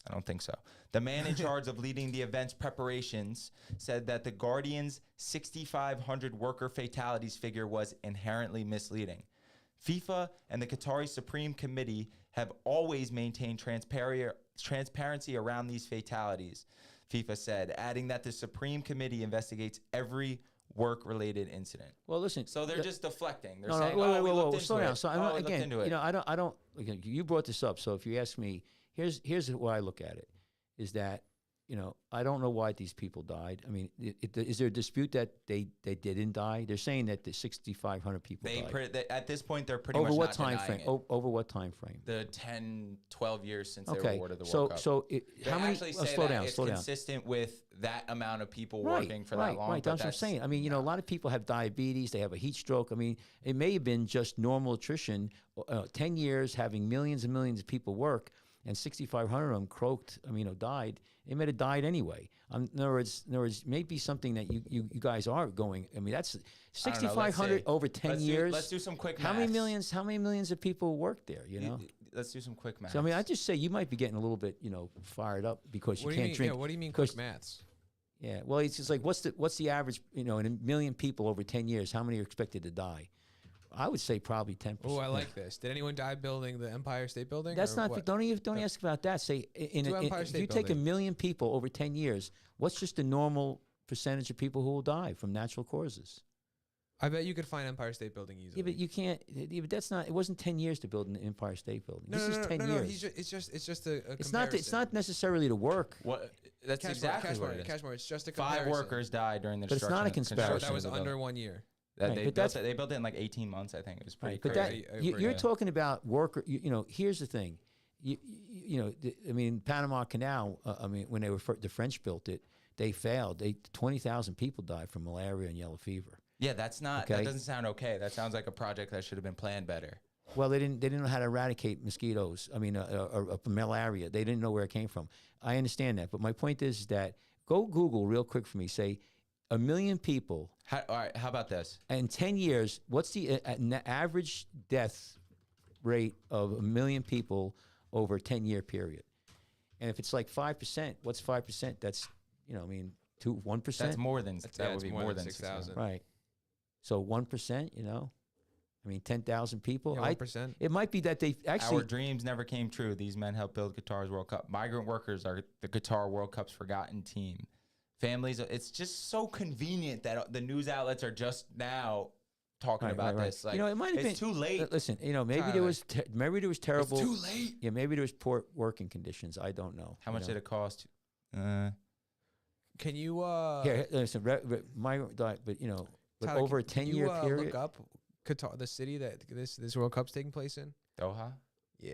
[SPEAKER 1] I don't think so. The man in charge of leading the event's preparations said that the Guardian's 6,500 worker fatalities figure was inherently misleading. FIFA and the Qatari Supreme Committee have always maintained transparency around these fatalities, FIFA said, adding that the Supreme Committee investigates every work-related incident.
[SPEAKER 2] Well, listen.
[SPEAKER 1] So they're just deflecting. They're
[SPEAKER 2] No,
[SPEAKER 1] saying,
[SPEAKER 2] wait,
[SPEAKER 1] we
[SPEAKER 2] whoa,
[SPEAKER 1] looked
[SPEAKER 2] whoa,
[SPEAKER 1] into
[SPEAKER 2] slow down.
[SPEAKER 1] it.
[SPEAKER 2] So
[SPEAKER 1] Oh,
[SPEAKER 2] I'm not,
[SPEAKER 1] we looked
[SPEAKER 2] again,
[SPEAKER 1] into it.
[SPEAKER 2] I don't. Again, you brought this up. So if you ask me, here's what I look at it, is that I don't know why these people died. I mean, is there a dispute that they didn't die? They're saying that the 6,500 people died.
[SPEAKER 1] At this point, they're pretty
[SPEAKER 2] Over
[SPEAKER 1] much
[SPEAKER 2] what
[SPEAKER 1] not
[SPEAKER 2] time
[SPEAKER 1] denying
[SPEAKER 2] frame?
[SPEAKER 1] it.
[SPEAKER 2] Over what time frame?
[SPEAKER 1] The 10, 12 years since they were
[SPEAKER 2] Okay.
[SPEAKER 1] awarded the World Cup.
[SPEAKER 2] So
[SPEAKER 1] They
[SPEAKER 2] how many?
[SPEAKER 1] actually say
[SPEAKER 2] slow
[SPEAKER 1] that
[SPEAKER 2] down.
[SPEAKER 1] it's
[SPEAKER 2] Slow down.
[SPEAKER 1] consistent with that amount of people
[SPEAKER 2] Right,
[SPEAKER 1] working for
[SPEAKER 2] right,
[SPEAKER 1] that long.
[SPEAKER 2] right.
[SPEAKER 1] but
[SPEAKER 2] That's what I'm saying. I mean, a lot of people have diabetes. They have a heat stroke. I mean, it may have been just normal attrition. 10 years having millions and millions of people work, and 6,500 of them croaked. I mean, died. They might have died anyway. In other words, maybe something that you guys are going. I mean, that's 6,500 over 10 years.
[SPEAKER 1] Let's do some quick math.
[SPEAKER 2] How many millions of people work there?
[SPEAKER 1] Let's do some quick math.
[SPEAKER 2] So I mean, I just say you might be getting a little bit, fired up because you
[SPEAKER 3] What do
[SPEAKER 2] can't
[SPEAKER 3] you mean?
[SPEAKER 2] drink.
[SPEAKER 3] Yeah, what do you mean
[SPEAKER 2] 'cause-
[SPEAKER 3] quick maths?
[SPEAKER 2] Yeah, well, it's just like what's the average? In a million people over 10 years, how many are expected to die? I would say probably 10%.
[SPEAKER 3] Oh, I like this. Did anyone die building the Empire State Building?
[SPEAKER 2] That's
[SPEAKER 3] or
[SPEAKER 2] not.
[SPEAKER 3] what?
[SPEAKER 2] Don't ask about that. Say
[SPEAKER 3] Do Empire
[SPEAKER 2] if
[SPEAKER 3] State
[SPEAKER 2] you take a
[SPEAKER 3] Building.
[SPEAKER 2] million people over 10 years, what's just the normal percentage of people who will die from natural causes?
[SPEAKER 3] I bet you could find Empire State Building easily.
[SPEAKER 2] Yeah, but you can't. Yeah, but that's not. It wasn't 10 years to build an Empire State Building.
[SPEAKER 3] no,
[SPEAKER 2] This
[SPEAKER 3] no,
[SPEAKER 2] is
[SPEAKER 3] no,
[SPEAKER 2] 10
[SPEAKER 3] no,
[SPEAKER 2] years.
[SPEAKER 3] No, it's just a
[SPEAKER 2] It's not. It's not necessarily to work.
[SPEAKER 1] What? That's exactly what it is.
[SPEAKER 3] Cashmore. It's just a
[SPEAKER 1] 5
[SPEAKER 3] comparison.
[SPEAKER 1] workers died during the
[SPEAKER 2] But it's not a
[SPEAKER 1] construction
[SPEAKER 2] conspiracy.
[SPEAKER 3] That was
[SPEAKER 1] of the
[SPEAKER 3] under
[SPEAKER 1] building.
[SPEAKER 3] 1 year.
[SPEAKER 2] Right,
[SPEAKER 1] They
[SPEAKER 2] but
[SPEAKER 1] built it. They built it in like 18 months, I think. It was pretty
[SPEAKER 2] Right, but
[SPEAKER 1] crazy.
[SPEAKER 2] that you're talking about worker. Here's the thing. I mean, Panama Canal. I mean, when the French built it, they failed. 20,000 people died from malaria and yellow fever.
[SPEAKER 1] Yeah, that's not.
[SPEAKER 2] Okay.
[SPEAKER 1] That doesn't sound okay. That sounds like a project that should have been planned better.
[SPEAKER 2] Well, they didn't know how to eradicate mosquitoes. I mean, malaria. They didn't know where it came from. I understand that, but my point is that go Google real quick for me. Say 1 million people.
[SPEAKER 1] All right, how about this?
[SPEAKER 2] In 10 years, what's the average death rate of 1 million people over a 10-year period? And if it's like 5%, what's 5%? That's 1%.
[SPEAKER 1] That's more than that
[SPEAKER 3] it's
[SPEAKER 1] would be more than 6,000.
[SPEAKER 2] Right. So 1%. I mean, 10,000 people.
[SPEAKER 3] Yeah, 1%.
[SPEAKER 2] It might be that they
[SPEAKER 1] Our
[SPEAKER 2] actually.
[SPEAKER 1] dreams never came true. These men helped build Qatar's World Cup. Migrant workers are the Qatar World Cup's forgotten team. Families. It's just so convenient that the news outlets are just now talking about this. Like,
[SPEAKER 2] it might have been
[SPEAKER 1] it's too late.
[SPEAKER 2] Listen, maybe
[SPEAKER 3] Tyler.
[SPEAKER 2] there was terrible.
[SPEAKER 1] It's too late.
[SPEAKER 2] Yeah, maybe there was poor working conditions. I don't know.
[SPEAKER 1] How much did it cost?
[SPEAKER 3] Can you
[SPEAKER 2] Here, listen, migrant diet, but but
[SPEAKER 3] Tyler,
[SPEAKER 2] over a
[SPEAKER 3] can
[SPEAKER 2] 10-year
[SPEAKER 3] you,
[SPEAKER 2] period.
[SPEAKER 3] look up Qatar, the city that this World Cup's taking place in?
[SPEAKER 1] Doha.
[SPEAKER 3] Yeah.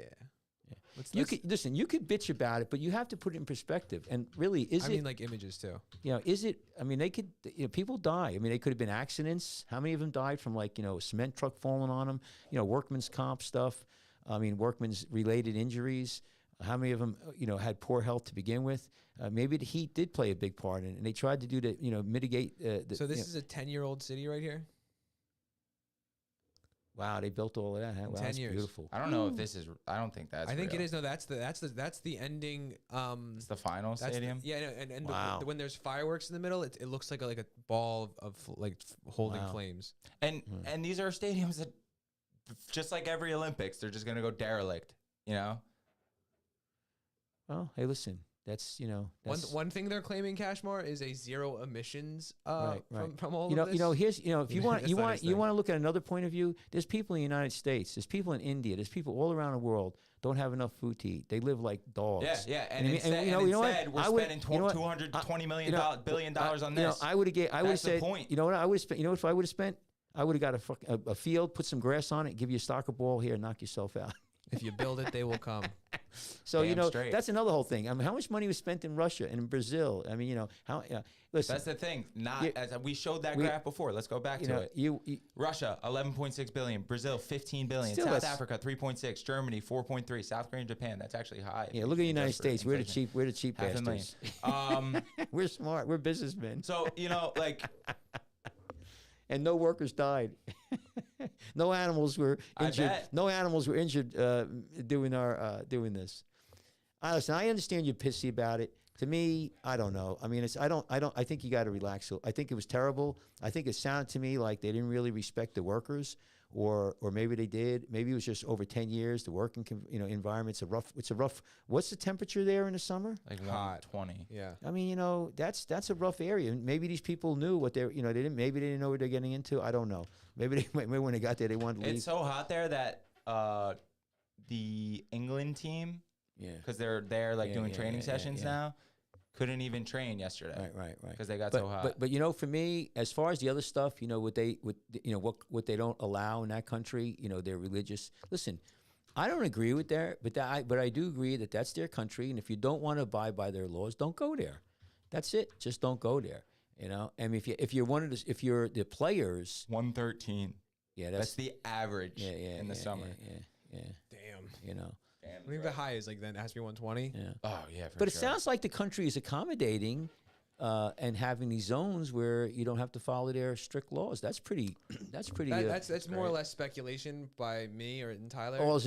[SPEAKER 2] You could listen. You could bitch about it, but you have to put it in perspective. And really,
[SPEAKER 3] I mean, like images too.
[SPEAKER 2] is it? I mean, they could. People die. I mean, they could have been accidents. How many of them died from a cement truck falling on them? Workman's comp stuff. I mean, workman's related injuries. How many of them, had poor health to begin with? Maybe the heat did play a big part in it, and they tried to do to, mitigate.
[SPEAKER 3] So this is a 10-year-old city right here.
[SPEAKER 2] Wow, they built all of that. Huh? Wow,
[SPEAKER 3] 10
[SPEAKER 2] that's
[SPEAKER 3] years.
[SPEAKER 2] beautiful.
[SPEAKER 1] I don't know if this is. I don't think that's.
[SPEAKER 3] I think
[SPEAKER 1] real.
[SPEAKER 3] it is. No, that's the ending.
[SPEAKER 1] It's the final
[SPEAKER 3] That's
[SPEAKER 1] stadium.
[SPEAKER 3] yeah, no, and
[SPEAKER 2] Wow.
[SPEAKER 3] when there's fireworks in the middle, it looks like a ball of like holding
[SPEAKER 2] Wow.
[SPEAKER 3] flames.
[SPEAKER 1] And these are stadiums that, just like every Olympics, they're just gonna go derelict.
[SPEAKER 2] Well, hey, listen, that's that's,
[SPEAKER 3] One thing they're claiming, Cashmore, is a zero emissions
[SPEAKER 2] right.
[SPEAKER 3] from all
[SPEAKER 2] you know,
[SPEAKER 3] of this.
[SPEAKER 2] here's, if you want,
[SPEAKER 3] That's
[SPEAKER 2] you
[SPEAKER 3] not
[SPEAKER 2] want,
[SPEAKER 3] his
[SPEAKER 2] you
[SPEAKER 3] thing.
[SPEAKER 2] want to look at another point of view. There's people in the United States. There's people in India. There's people all around the world don't have enough food to eat. They live like dogs.
[SPEAKER 1] Yeah.
[SPEAKER 2] I
[SPEAKER 1] And
[SPEAKER 2] mean,
[SPEAKER 1] instead,
[SPEAKER 2] you know what?
[SPEAKER 1] instead we're
[SPEAKER 2] I would-
[SPEAKER 1] spending
[SPEAKER 2] you know what?
[SPEAKER 1] $220 billion on this.
[SPEAKER 2] I would have. I would have
[SPEAKER 1] That's the
[SPEAKER 2] said.
[SPEAKER 1] point.
[SPEAKER 2] You know what? I would have spent. You know what? If I would have spent, I would have got a field, put some grass on it, give you a soccer ball here, knock yourself out.
[SPEAKER 3] If you build it, they will come.
[SPEAKER 2] So
[SPEAKER 1] Damn straight.
[SPEAKER 2] that's another whole thing. I mean, how much money was spent in Russia and in Brazil? I mean, how? Listen,
[SPEAKER 1] That's the thing.
[SPEAKER 2] Yeah.
[SPEAKER 1] As we showed that graph before. Let's go back to it.
[SPEAKER 2] you
[SPEAKER 1] Russia, 11.6 billion. Brazil, 15 billion.
[SPEAKER 2] Still,
[SPEAKER 1] South
[SPEAKER 2] that's-
[SPEAKER 1] Africa, 3.6. Germany, 4.3. South Korea and Japan. That's actually high.
[SPEAKER 2] Yeah, look at the United
[SPEAKER 1] Adjust for
[SPEAKER 2] States. We're the
[SPEAKER 1] inflation.
[SPEAKER 2] cheap. We're the cheap
[SPEAKER 1] $500,000.
[SPEAKER 2] bastards. We're smart. We're businessmen.
[SPEAKER 1] So
[SPEAKER 2] And no workers died. No animals were
[SPEAKER 1] I
[SPEAKER 2] injured.
[SPEAKER 1] bet.
[SPEAKER 2] No animals were injured doing this. Listen, I understand you're pissy about it. To me, I don't know. I mean, I think you got to relax. I think it was terrible. I think it sounded to me like they didn't really respect the workers, or maybe they did. Maybe it was just over 10 years. The working environment's a rough. What's the temperature there in the summer?
[SPEAKER 1] like
[SPEAKER 3] Hot.
[SPEAKER 1] 120.
[SPEAKER 3] Yeah.
[SPEAKER 2] I mean, that's a rough area. Maybe these people knew what they're, maybe they didn't know what they're getting into. I don't know. Maybe when they got there, they wanted to leave.
[SPEAKER 1] It's so hot there that the England team,
[SPEAKER 2] Yeah.
[SPEAKER 1] because they're there doing training sessions
[SPEAKER 2] yeah.
[SPEAKER 1] now, couldn't even train yesterday
[SPEAKER 2] Right.
[SPEAKER 1] because they got so hot.
[SPEAKER 2] But for me, as far as the other stuff, what they don't allow in that country, they're religious. Listen, I don't agree with that, but I do agree that that's their country, and if you don't want to abide by their laws, don't go there. That's it. Just don't go there. And if you're the players,
[SPEAKER 1] 113.
[SPEAKER 2] yeah,
[SPEAKER 1] That's the average
[SPEAKER 2] yeah,
[SPEAKER 1] in the summer.
[SPEAKER 2] Yeah.
[SPEAKER 3] Damn.
[SPEAKER 1] Damn,
[SPEAKER 3] I think the high is then it has to be 120.
[SPEAKER 2] Yeah.
[SPEAKER 1] Oh yeah, for
[SPEAKER 2] But it
[SPEAKER 1] sure.
[SPEAKER 2] sounds like the country is accommodating and having these zones where you don't have to follow their strict laws. That's pretty. That's pretty.
[SPEAKER 3] That's more or
[SPEAKER 1] great.
[SPEAKER 3] less speculation by me or Tyler.
[SPEAKER 2] Is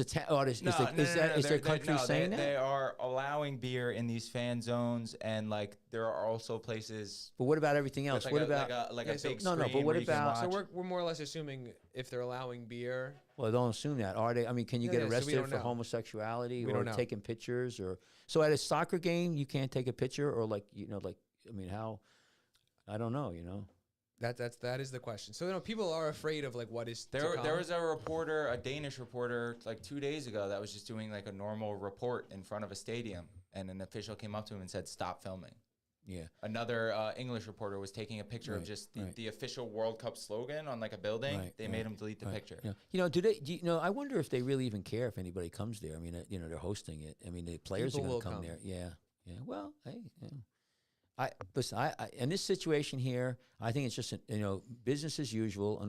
[SPEAKER 2] their country saying that?
[SPEAKER 1] They are allowing beer in these fan zones, and there are also places.
[SPEAKER 2] But what about everything else?
[SPEAKER 1] with
[SPEAKER 2] what about?
[SPEAKER 1] a
[SPEAKER 3] Yeah, so-
[SPEAKER 1] big
[SPEAKER 2] No,
[SPEAKER 1] screen
[SPEAKER 2] but what
[SPEAKER 1] where you can
[SPEAKER 2] about-
[SPEAKER 3] So
[SPEAKER 1] watch.
[SPEAKER 3] we're more or less assuming if they're allowing beer.
[SPEAKER 2] Well, don't assume that. Are they? I mean, can you
[SPEAKER 3] Yeah,
[SPEAKER 2] get
[SPEAKER 3] yeah, so we
[SPEAKER 2] arrested
[SPEAKER 3] don't
[SPEAKER 2] for
[SPEAKER 3] know.
[SPEAKER 2] homosexuality
[SPEAKER 3] We
[SPEAKER 2] or
[SPEAKER 3] don't know.
[SPEAKER 2] taking pictures or? So at a soccer game, you can't take a picture or how? I don't know.
[SPEAKER 3] That is the question. So people are afraid of what is to
[SPEAKER 1] There
[SPEAKER 3] come.
[SPEAKER 1] was a reporter, a Danish reporter, 2 days ago that was just doing a normal report in front of a stadium, and an official came up to him and said, "Stop filming."
[SPEAKER 2] Yeah.
[SPEAKER 1] Another English reporter was taking a picture of
[SPEAKER 2] Right,
[SPEAKER 1] just
[SPEAKER 2] right.
[SPEAKER 1] the official World Cup slogan on a building.
[SPEAKER 2] Right,
[SPEAKER 1] They
[SPEAKER 2] right,
[SPEAKER 1] made him delete the
[SPEAKER 2] right.
[SPEAKER 1] picture.
[SPEAKER 2] Yeah. I wonder if they really even care if anybody comes there. I mean, they're hosting it. I mean, the players
[SPEAKER 3] People
[SPEAKER 2] are
[SPEAKER 3] will
[SPEAKER 2] going to come
[SPEAKER 3] come.
[SPEAKER 2] there. Yeah. Well, hey, listen. I in this situation here, I think it's just business as usual.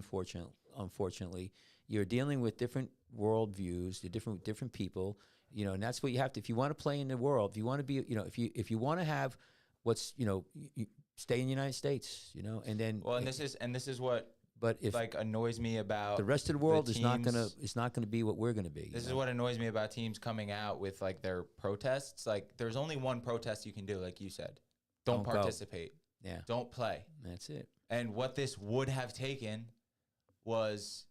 [SPEAKER 2] Unfortunately, you're dealing with different worldviews, different people. And that's what you have to. If you want to play in the world, if you want to be, if you want to have what's, you stay in the United States, and then.
[SPEAKER 1] Well, and this is what
[SPEAKER 2] But if
[SPEAKER 1] annoys me about
[SPEAKER 2] the rest of the world is not
[SPEAKER 1] teams-
[SPEAKER 2] gonna be what we're gonna be.
[SPEAKER 1] This is what annoys me about teams coming out with their protests. There's only one protest you can do, like you said. Don't
[SPEAKER 2] Don't go.
[SPEAKER 1] participate.
[SPEAKER 2] Yeah,
[SPEAKER 1] Don't play.
[SPEAKER 2] that's it.
[SPEAKER 1] And what this would have taken was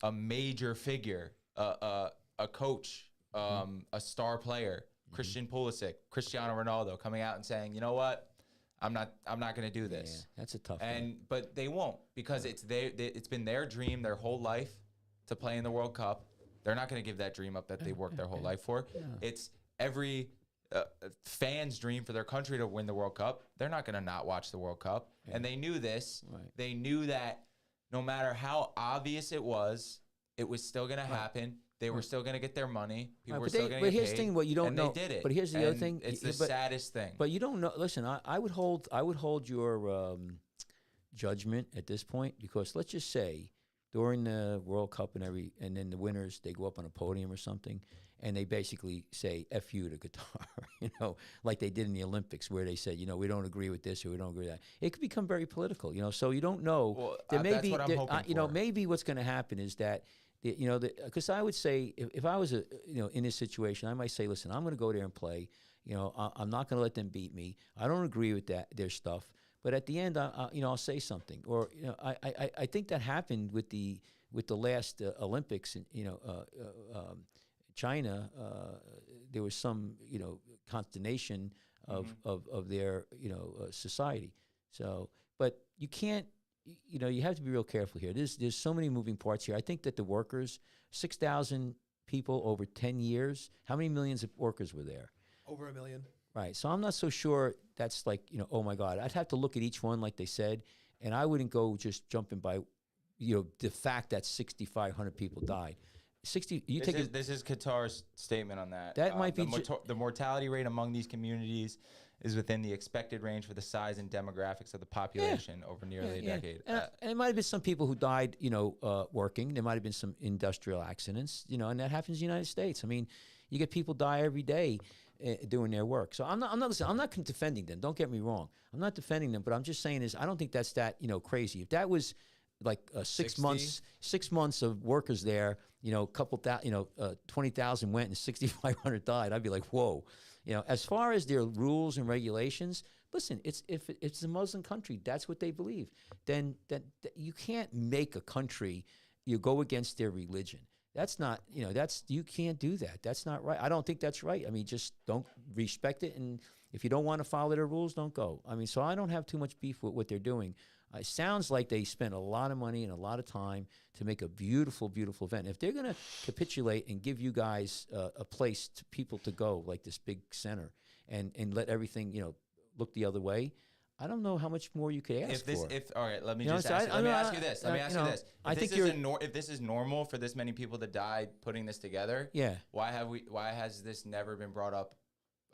[SPEAKER 1] a major figure, a coach, a star player, Christian Pulisic, Cristiano Ronaldo, coming out and saying, "You know what? I'm not going to do this."
[SPEAKER 2] Yeah, that's a tough one.
[SPEAKER 1] But they won't, because it's been their dream their whole life to play in the World Cup. They're not going to give that dream up that they worked their whole life for. It's every fan's dream for their country to win the World Cup. They're not going to not watch the World Cup. And they knew this.
[SPEAKER 2] Right.
[SPEAKER 1] They knew that no matter how obvious it was still going to happen. They were still going to get their money. People were still going to
[SPEAKER 2] But
[SPEAKER 1] get
[SPEAKER 2] here's
[SPEAKER 1] paid.
[SPEAKER 2] the thing: what you don't
[SPEAKER 1] and
[SPEAKER 2] know.
[SPEAKER 1] they did it.
[SPEAKER 2] But here's the other
[SPEAKER 1] And
[SPEAKER 2] thing:
[SPEAKER 1] it's the
[SPEAKER 2] but-
[SPEAKER 1] saddest thing.
[SPEAKER 2] But you don't know. Listen, I would hold your judgment at this point, because let's just say during the World Cup and then the winners, they go up on a podium or something, and they basically say "F you" to Qatar, like they did in the Olympics, where they said, we don't agree with this or we don't agree with that. It could become very political, so you don't know.
[SPEAKER 1] Well,
[SPEAKER 2] There may
[SPEAKER 1] that's
[SPEAKER 2] be,
[SPEAKER 1] what I'm hoping for.
[SPEAKER 2] maybe what's going to happen is that, because I would say if I was in this situation, I might say, listen, I'm going to go there and play. I'm not going to let them beat me. I don't agree with their stuff, but at the end, I'll say something. Or I think that happened with the last Olympics, China. There was some consternation of their society. So, but you can't. You have to be real careful here. There's so many moving parts here. I think that the workers, 6,000 people over 10 years. How many millions of workers were there?
[SPEAKER 3] Over 1 million.
[SPEAKER 2] Right. So I'm not so sure that's like, oh my God. I'd have to look at each one, like they said, and I wouldn't go just jumping by, the fact that 6,500 people died.
[SPEAKER 1] This is Qatar's statement on that.
[SPEAKER 2] That might be
[SPEAKER 1] the mortality rate among these communities is within the expected range for the size and demographics of the population over nearly a decade.
[SPEAKER 2] And it might have been some people who died, working. There might have been some industrial accidents, and that happens in the United States. I mean, you get people die every day doing their work. So I'm not defending them. Don't get me wrong. I'm not defending them, but I'm just saying I don't think that's that, crazy. If that was like 6 months of workers there, couple that, 20,000 went and 6,500 died, I'd be like, whoa. As far as their rules and regulations, listen, if it's a Muslim country, that's what they believe. Then you can't make a country go against their religion. That's not, you can't do that. That's not right. I don't think that's right. I mean, just don't respect it. And if you don't want to follow their rules, don't go. I mean, so I don't have too much beef with what they're doing. It sounds like they spent a lot of money and a lot of time to make a beautiful, beautiful event. If they're going to capitulate and give you guys a place to people to go, like this big center, and let everything, look the other way, I don't know how much more you could ask for.
[SPEAKER 1] All right, let me ask you this. If this is normal for this many people to die putting this together, why has this never been brought up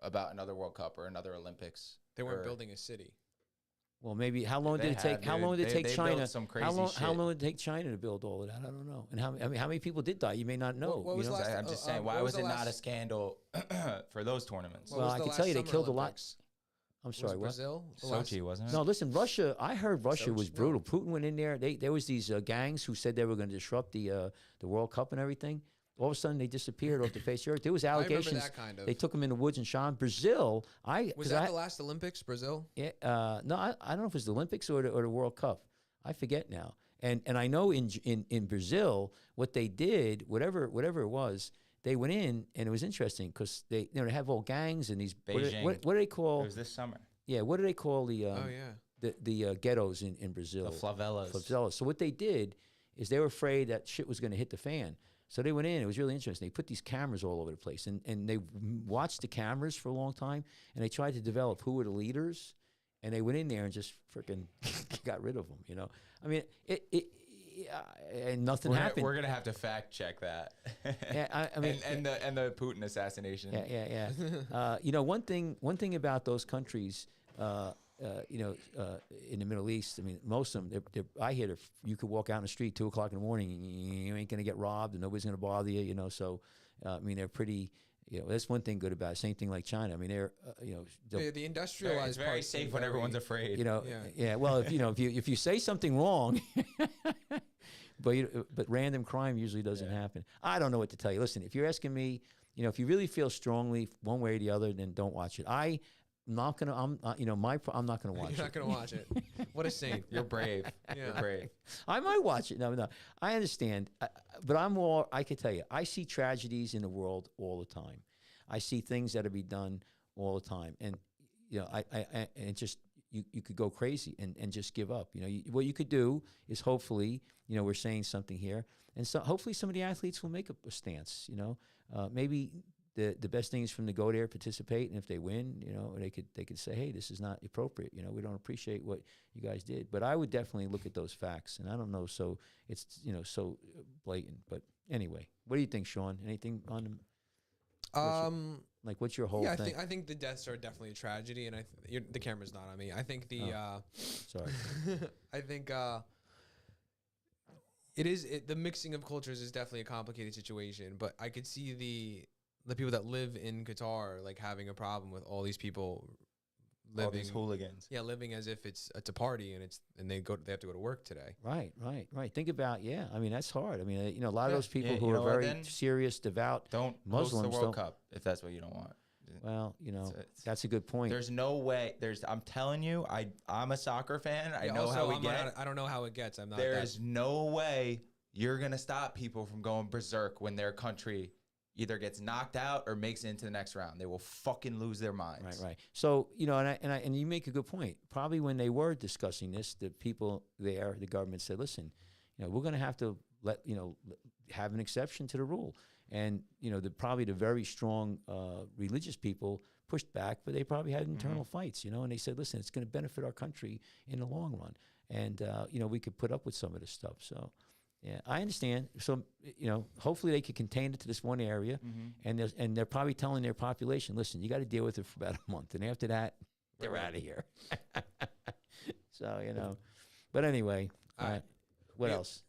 [SPEAKER 1] about another World Cup or another Olympics?
[SPEAKER 3] They weren't building a city.
[SPEAKER 2] Well, maybe how long did it take? How long did it take China? How long did it take China to build all of that? I don't know. And how many people did die? You may not know.
[SPEAKER 1] I'm just saying, why was it not a scandal for those tournaments?
[SPEAKER 2] Well, I can tell you they killed a lot. I'm sorry, what?
[SPEAKER 3] Brazil?
[SPEAKER 1] Sochi, wasn't it?
[SPEAKER 2] No, listen, Russia. I heard Russia was brutal. Putin went in there. There was these gangs who said they were going to disrupt the World Cup and everything. All of a sudden, they disappeared off the face of the earth. There was allegations.
[SPEAKER 3] I remember that kind of.
[SPEAKER 2] They took them in the woods and shot them. Brazil.
[SPEAKER 3] Was that the last Olympics? Brazil?
[SPEAKER 2] Yeah. No, I don't know if it was the Olympics or the World Cup. I forget now. And I know in Brazil what they did, whatever it was, they went in and it was interesting because they have all gangs and these.
[SPEAKER 1] Beijing.
[SPEAKER 2] What do they call?
[SPEAKER 1] It was this summer.
[SPEAKER 2] Yeah. What do they call the? The ghettos in Brazil.
[SPEAKER 1] The favelas.
[SPEAKER 2] Favelas. So what they did is they were afraid that shit was going to hit the fan. So they went in. It was really interesting. They put these cameras all over the place, and they watched the cameras for a long time, and they tried to develop who were the leaders, and they went in there and just freaking got rid of them. I mean, and nothing happened.
[SPEAKER 1] We're gonna have to fact check that.
[SPEAKER 2] Yeah, I mean,
[SPEAKER 1] and the Putin assassination.
[SPEAKER 2] Yeah. One thing about those countries. In the Middle East, I mean, most of them, I hear you could walk out in the street 2:00 in the morning and you ain't going to get robbed and nobody's going to bother you, So, I mean, they're pretty, that's one thing good about it. Same thing like China. I mean, they're,
[SPEAKER 3] the industrialized
[SPEAKER 1] it's very safe when everyone's afraid.
[SPEAKER 2] Yeah. Well, if you say something wrong, but random crime usually doesn't happen. I don't know what to tell you. Listen, if you're asking me, if you really feel strongly one way or the other, then don't watch it. I'm not gonna watch
[SPEAKER 3] You're not
[SPEAKER 2] it.
[SPEAKER 3] gonna watch it. What a saint.
[SPEAKER 1] You're brave.
[SPEAKER 3] Yeah.
[SPEAKER 1] You're brave.
[SPEAKER 2] I might watch it. No. I understand, but I can tell you, I see tragedies in the world all the time. I see things that are be done all the time, and and just you could go crazy and just give up. What you could do is hopefully, we're saying something here, and so hopefully some of the athletes will make a stance. Maybe. The best thing is for them to go there, participate, and if they win, they could say, hey, this is not appropriate. We don't appreciate what you guys did. But I would definitely look at those facts, and I don't know, so it's so blatant. But anyway, what do you think, Sean? Anything on them? What's your whole thing?
[SPEAKER 3] I think the deaths are definitely a tragedy, and the camera's not on me. I think
[SPEAKER 2] sorry.
[SPEAKER 3] I think the mixing of cultures is definitely a complicated situation, but I could see the people that live in Qatar like having a problem with all these people
[SPEAKER 1] All
[SPEAKER 3] living
[SPEAKER 1] these hooligans.
[SPEAKER 3] living as if it's a party and they have to go to work today.
[SPEAKER 2] Right. Think about, I mean, that's hard. I mean, a lot of
[SPEAKER 3] Yeah.
[SPEAKER 2] those people
[SPEAKER 1] Yeah,
[SPEAKER 2] who
[SPEAKER 1] you
[SPEAKER 2] are
[SPEAKER 1] know what,
[SPEAKER 2] very
[SPEAKER 1] then?
[SPEAKER 2] serious, devout
[SPEAKER 1] Don't
[SPEAKER 2] Muslims
[SPEAKER 1] host the World
[SPEAKER 2] don't.
[SPEAKER 1] Cup if that's what you don't want.
[SPEAKER 2] Well,
[SPEAKER 1] it's-
[SPEAKER 2] that's a good point.
[SPEAKER 1] There's no way. I'm telling you, I'm a soccer fan. I
[SPEAKER 3] Yeah,
[SPEAKER 1] know
[SPEAKER 3] also,
[SPEAKER 1] how we get.
[SPEAKER 3] I don't know how it gets. I'm not.
[SPEAKER 1] There's no way you're gonna stop people from going berserk when their country either gets knocked out or makes it into the next round. They will fucking lose their minds.
[SPEAKER 2] Right. So, and you make a good point. Probably when they were discussing this, the people there, the government said, listen, we're going to have to have an exception to the rule. And, probably the very strong religious people pushed back, but they probably had internal fights, and they said, listen, it's going to benefit our country in the long run. And, we could put up with some of this stuff. So, yeah, I understand. So, hopefully they could contain it to this one area, and they're probably telling their population, listen, you got to deal with it for about a month, and after that, they're out of here. So, but anyway,
[SPEAKER 3] All right.
[SPEAKER 2] what else?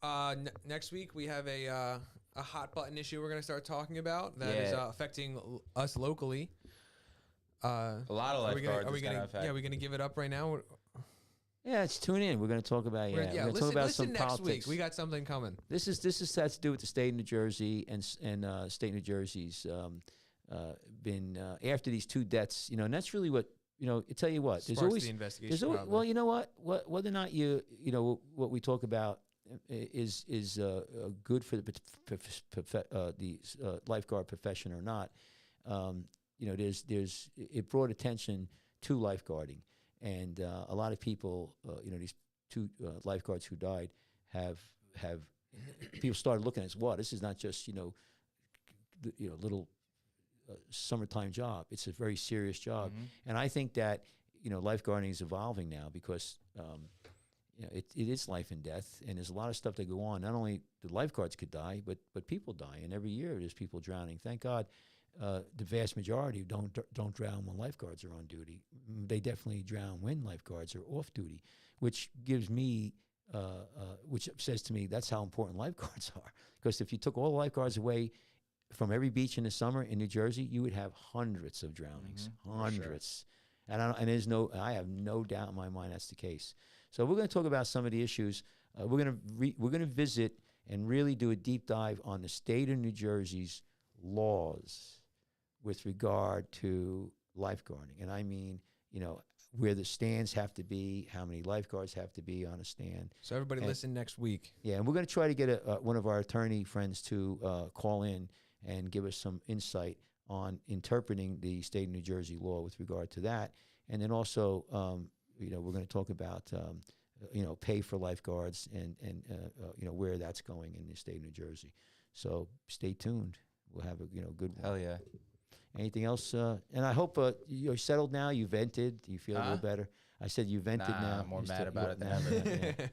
[SPEAKER 3] Next week we have a hot button issue we're gonna start talking about that is affecting us locally.
[SPEAKER 1] A lot of lifeguards is gonna affect.
[SPEAKER 3] Yeah, are we gonna give it up right now?
[SPEAKER 2] Yeah, let's tune in. We're going to talk about we're going to talk about some
[SPEAKER 3] next
[SPEAKER 2] politics.
[SPEAKER 3] week. We got something coming.
[SPEAKER 2] This has to do with the state of New Jersey and state of New Jersey's been after these two deaths. And that's really what I tell you what. There's
[SPEAKER 3] Sparks
[SPEAKER 2] always
[SPEAKER 3] the investigation.
[SPEAKER 2] there's always,
[SPEAKER 3] probably.
[SPEAKER 2] well, you know what whether or not what we talk about is good for the lifeguard profession or not. It brought attention to lifeguarding. And a lot of people, these two lifeguards who died, have people started looking at what this is not just little summertime job. It's a very serious job, and I think that lifeguarding is evolving now because it is life and death, and there's a lot of stuff that go on. Not only the lifeguards could die, but people die, and every year there's people drowning. Thank God. The vast majority don't drown when lifeguards are on duty. They definitely drown when lifeguards are off duty, which gives me, which says to me that's how important lifeguards are. Because if you took all the lifeguards away from every beach in the summer in New Jersey, you would have hundreds of drownings, hundreds. Sure. And I have no doubt in my mind that's the case. So we're going to talk about some of the issues. We're going to visit and really do a deep dive on the state of New Jersey's laws with regard to lifeguarding. And I mean, where the stands have to be, how many lifeguards have to be on a stand.
[SPEAKER 3] So everybody listen next week.
[SPEAKER 2] Yeah, and we're going to try to get one of our attorney friends to call in and give us some insight on interpreting the state of New Jersey law with regard to that. And then also, we're going to talk about, pay for lifeguards and where that's going in the state of New Jersey. So stay tuned. We'll have a good one.
[SPEAKER 1] Hell yeah.
[SPEAKER 2] Anything else? And I hope you're settled now. You vented. You feel a little better. I said you vented now.
[SPEAKER 1] I'm more
[SPEAKER 2] You're
[SPEAKER 1] mad
[SPEAKER 2] still-
[SPEAKER 1] about it than
[SPEAKER 2] yeah.
[SPEAKER 1] ever.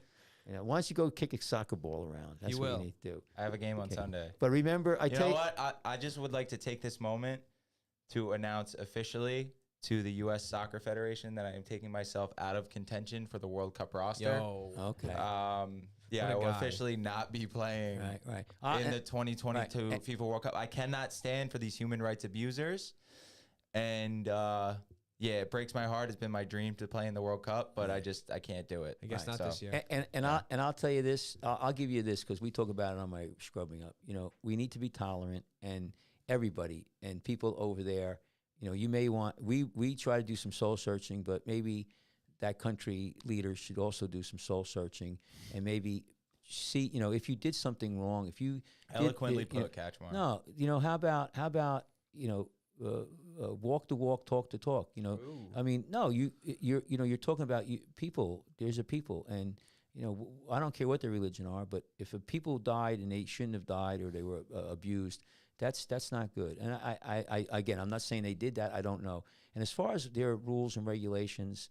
[SPEAKER 2] Why don't you go kick a soccer ball around? That's
[SPEAKER 3] You
[SPEAKER 2] what
[SPEAKER 3] will.
[SPEAKER 2] you need to do.
[SPEAKER 1] I have a game on
[SPEAKER 2] Okay.
[SPEAKER 1] Sunday.
[SPEAKER 2] But remember,
[SPEAKER 1] You know what? I just would like to take this moment to announce officially to the U.S. Soccer Federation that I am taking myself out of contention for the World Cup roster.
[SPEAKER 3] Yo.
[SPEAKER 2] Okay.
[SPEAKER 1] Yeah,
[SPEAKER 3] What a
[SPEAKER 1] I will
[SPEAKER 3] guy.
[SPEAKER 1] officially not be playing
[SPEAKER 2] right.
[SPEAKER 1] in the 2022
[SPEAKER 2] right.
[SPEAKER 1] FIFA World Cup. I cannot stand for these human rights abusers. And it breaks my heart. It's been my dream to play in the World Cup, but I can't do it.
[SPEAKER 3] I guess not this year.
[SPEAKER 2] And I'll tell you this. I'll give you this because we talk about it on my scrubbing up. We need to be tolerant, and everybody and people over there. You may want. We try to do some soul searching, but maybe that country leaders should also do some soul searching and maybe see. If you did something wrong, if you
[SPEAKER 1] Eloquently put, Catchmark.
[SPEAKER 2] No. How about walk the walk, talk the talk. I mean, no, you're talking about people. There's a people, and I don't care what their religion are, but if a people died and they shouldn't have died or they were abused, that's not good. And I again, I'm not saying they did that. I don't know. And as far as their rules and regulations,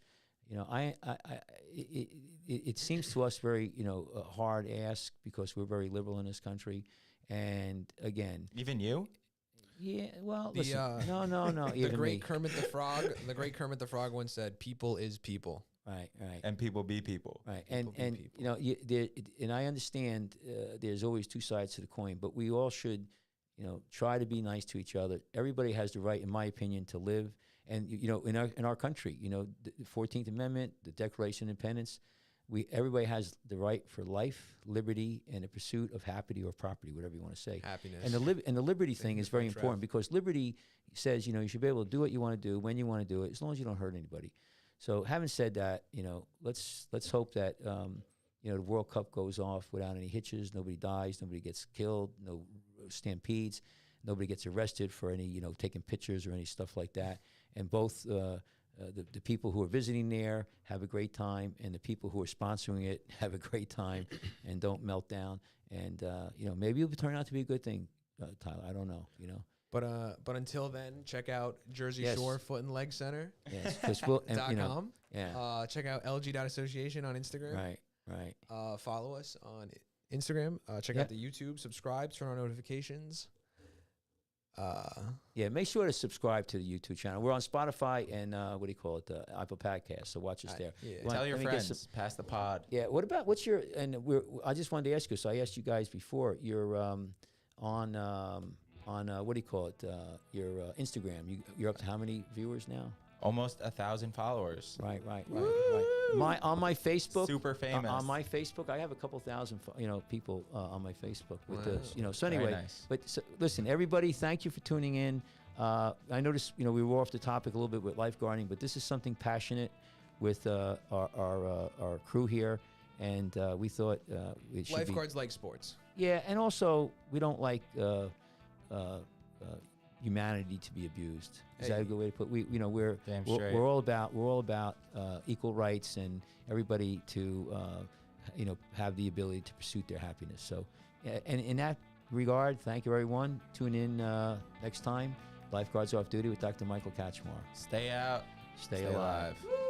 [SPEAKER 2] it seems to us very a hard ask because we're very liberal in this country. And again,
[SPEAKER 1] Even you?
[SPEAKER 2] yeah, well,
[SPEAKER 3] The,
[SPEAKER 2] listen, no.
[SPEAKER 3] The
[SPEAKER 2] even
[SPEAKER 3] great
[SPEAKER 2] me.
[SPEAKER 3] Kermit the Frog. The great Kermit the Frog once said, "People is people."
[SPEAKER 2] Right.
[SPEAKER 1] And people be people.
[SPEAKER 2] Right,
[SPEAKER 3] People
[SPEAKER 2] and
[SPEAKER 3] be people.
[SPEAKER 2] and I understand there's always two sides to the coin, but we all should, try to be nice to each other. Everybody has the right, in my opinion, to live. And in our country, the 14th Amendment, the Declaration of Independence, everybody has the right for life, liberty, and the pursuit of happiness or property, whatever you want to say.
[SPEAKER 3] Happiness.
[SPEAKER 2] And the liberty thing is very
[SPEAKER 3] Trev.
[SPEAKER 2] important, because liberty says you should be able to do what you want to do when you want to do it, as long as you don't hurt anybody. So having said that, let's hope that the World Cup goes off without any hitches. Nobody dies. Nobody gets killed. No stampedes. Nobody gets arrested for any taking pictures or any stuff like that. And both the people who are visiting there have a great time, and the people who are sponsoring it have a great time and don't melt down. And maybe it'll turn out to be a good thing, Tyler. I don't know.
[SPEAKER 3] But until then, check out Jersey
[SPEAKER 2] Yes.
[SPEAKER 3] Shore Foot and Leg Center.
[SPEAKER 2] Yes, because we'll
[SPEAKER 3] .com.
[SPEAKER 2] yeah.
[SPEAKER 3] Check out LG.association on Instagram.
[SPEAKER 2] Right.
[SPEAKER 3] Follow us on Instagram. Check out the YouTube. Subscribe. Turn on notifications.
[SPEAKER 2] Make sure to subscribe to the YouTube channel. We're on Spotify and Apple Podcasts. So watch us there.
[SPEAKER 3] Yeah.
[SPEAKER 1] Tell your
[SPEAKER 2] let me get
[SPEAKER 1] friends. Pass the pod.
[SPEAKER 2] Yeah. I just wanted to ask you. So I asked you guys before. You're on your Instagram. You're up to how many viewers now?
[SPEAKER 1] Almost 1,000 followers.
[SPEAKER 2] Right. On my Facebook,
[SPEAKER 1] Super famous.
[SPEAKER 2] On my Facebook, I have a couple thousand, people on my Facebook with
[SPEAKER 3] Wow.
[SPEAKER 2] this. So anyway,
[SPEAKER 1] Very nice.
[SPEAKER 2] but listen, everybody, thank you for tuning in. I noticed, we were off the topic a little bit with lifeguarding, but this is something passionate with our crew here, and we thought it should
[SPEAKER 3] Lifeguards like sports.
[SPEAKER 2] Yeah, and also we don't like humanity to be abused. Is that a good way to put? We're all about equal rights and everybody to have the ability to pursue their happiness. So, and in that regard, thank you everyone. Tune in next time. Lifeguards Off Duty with Dr. Michael Katchmar.
[SPEAKER 1] Stay out.
[SPEAKER 2] Stay alive.
[SPEAKER 3] Woo!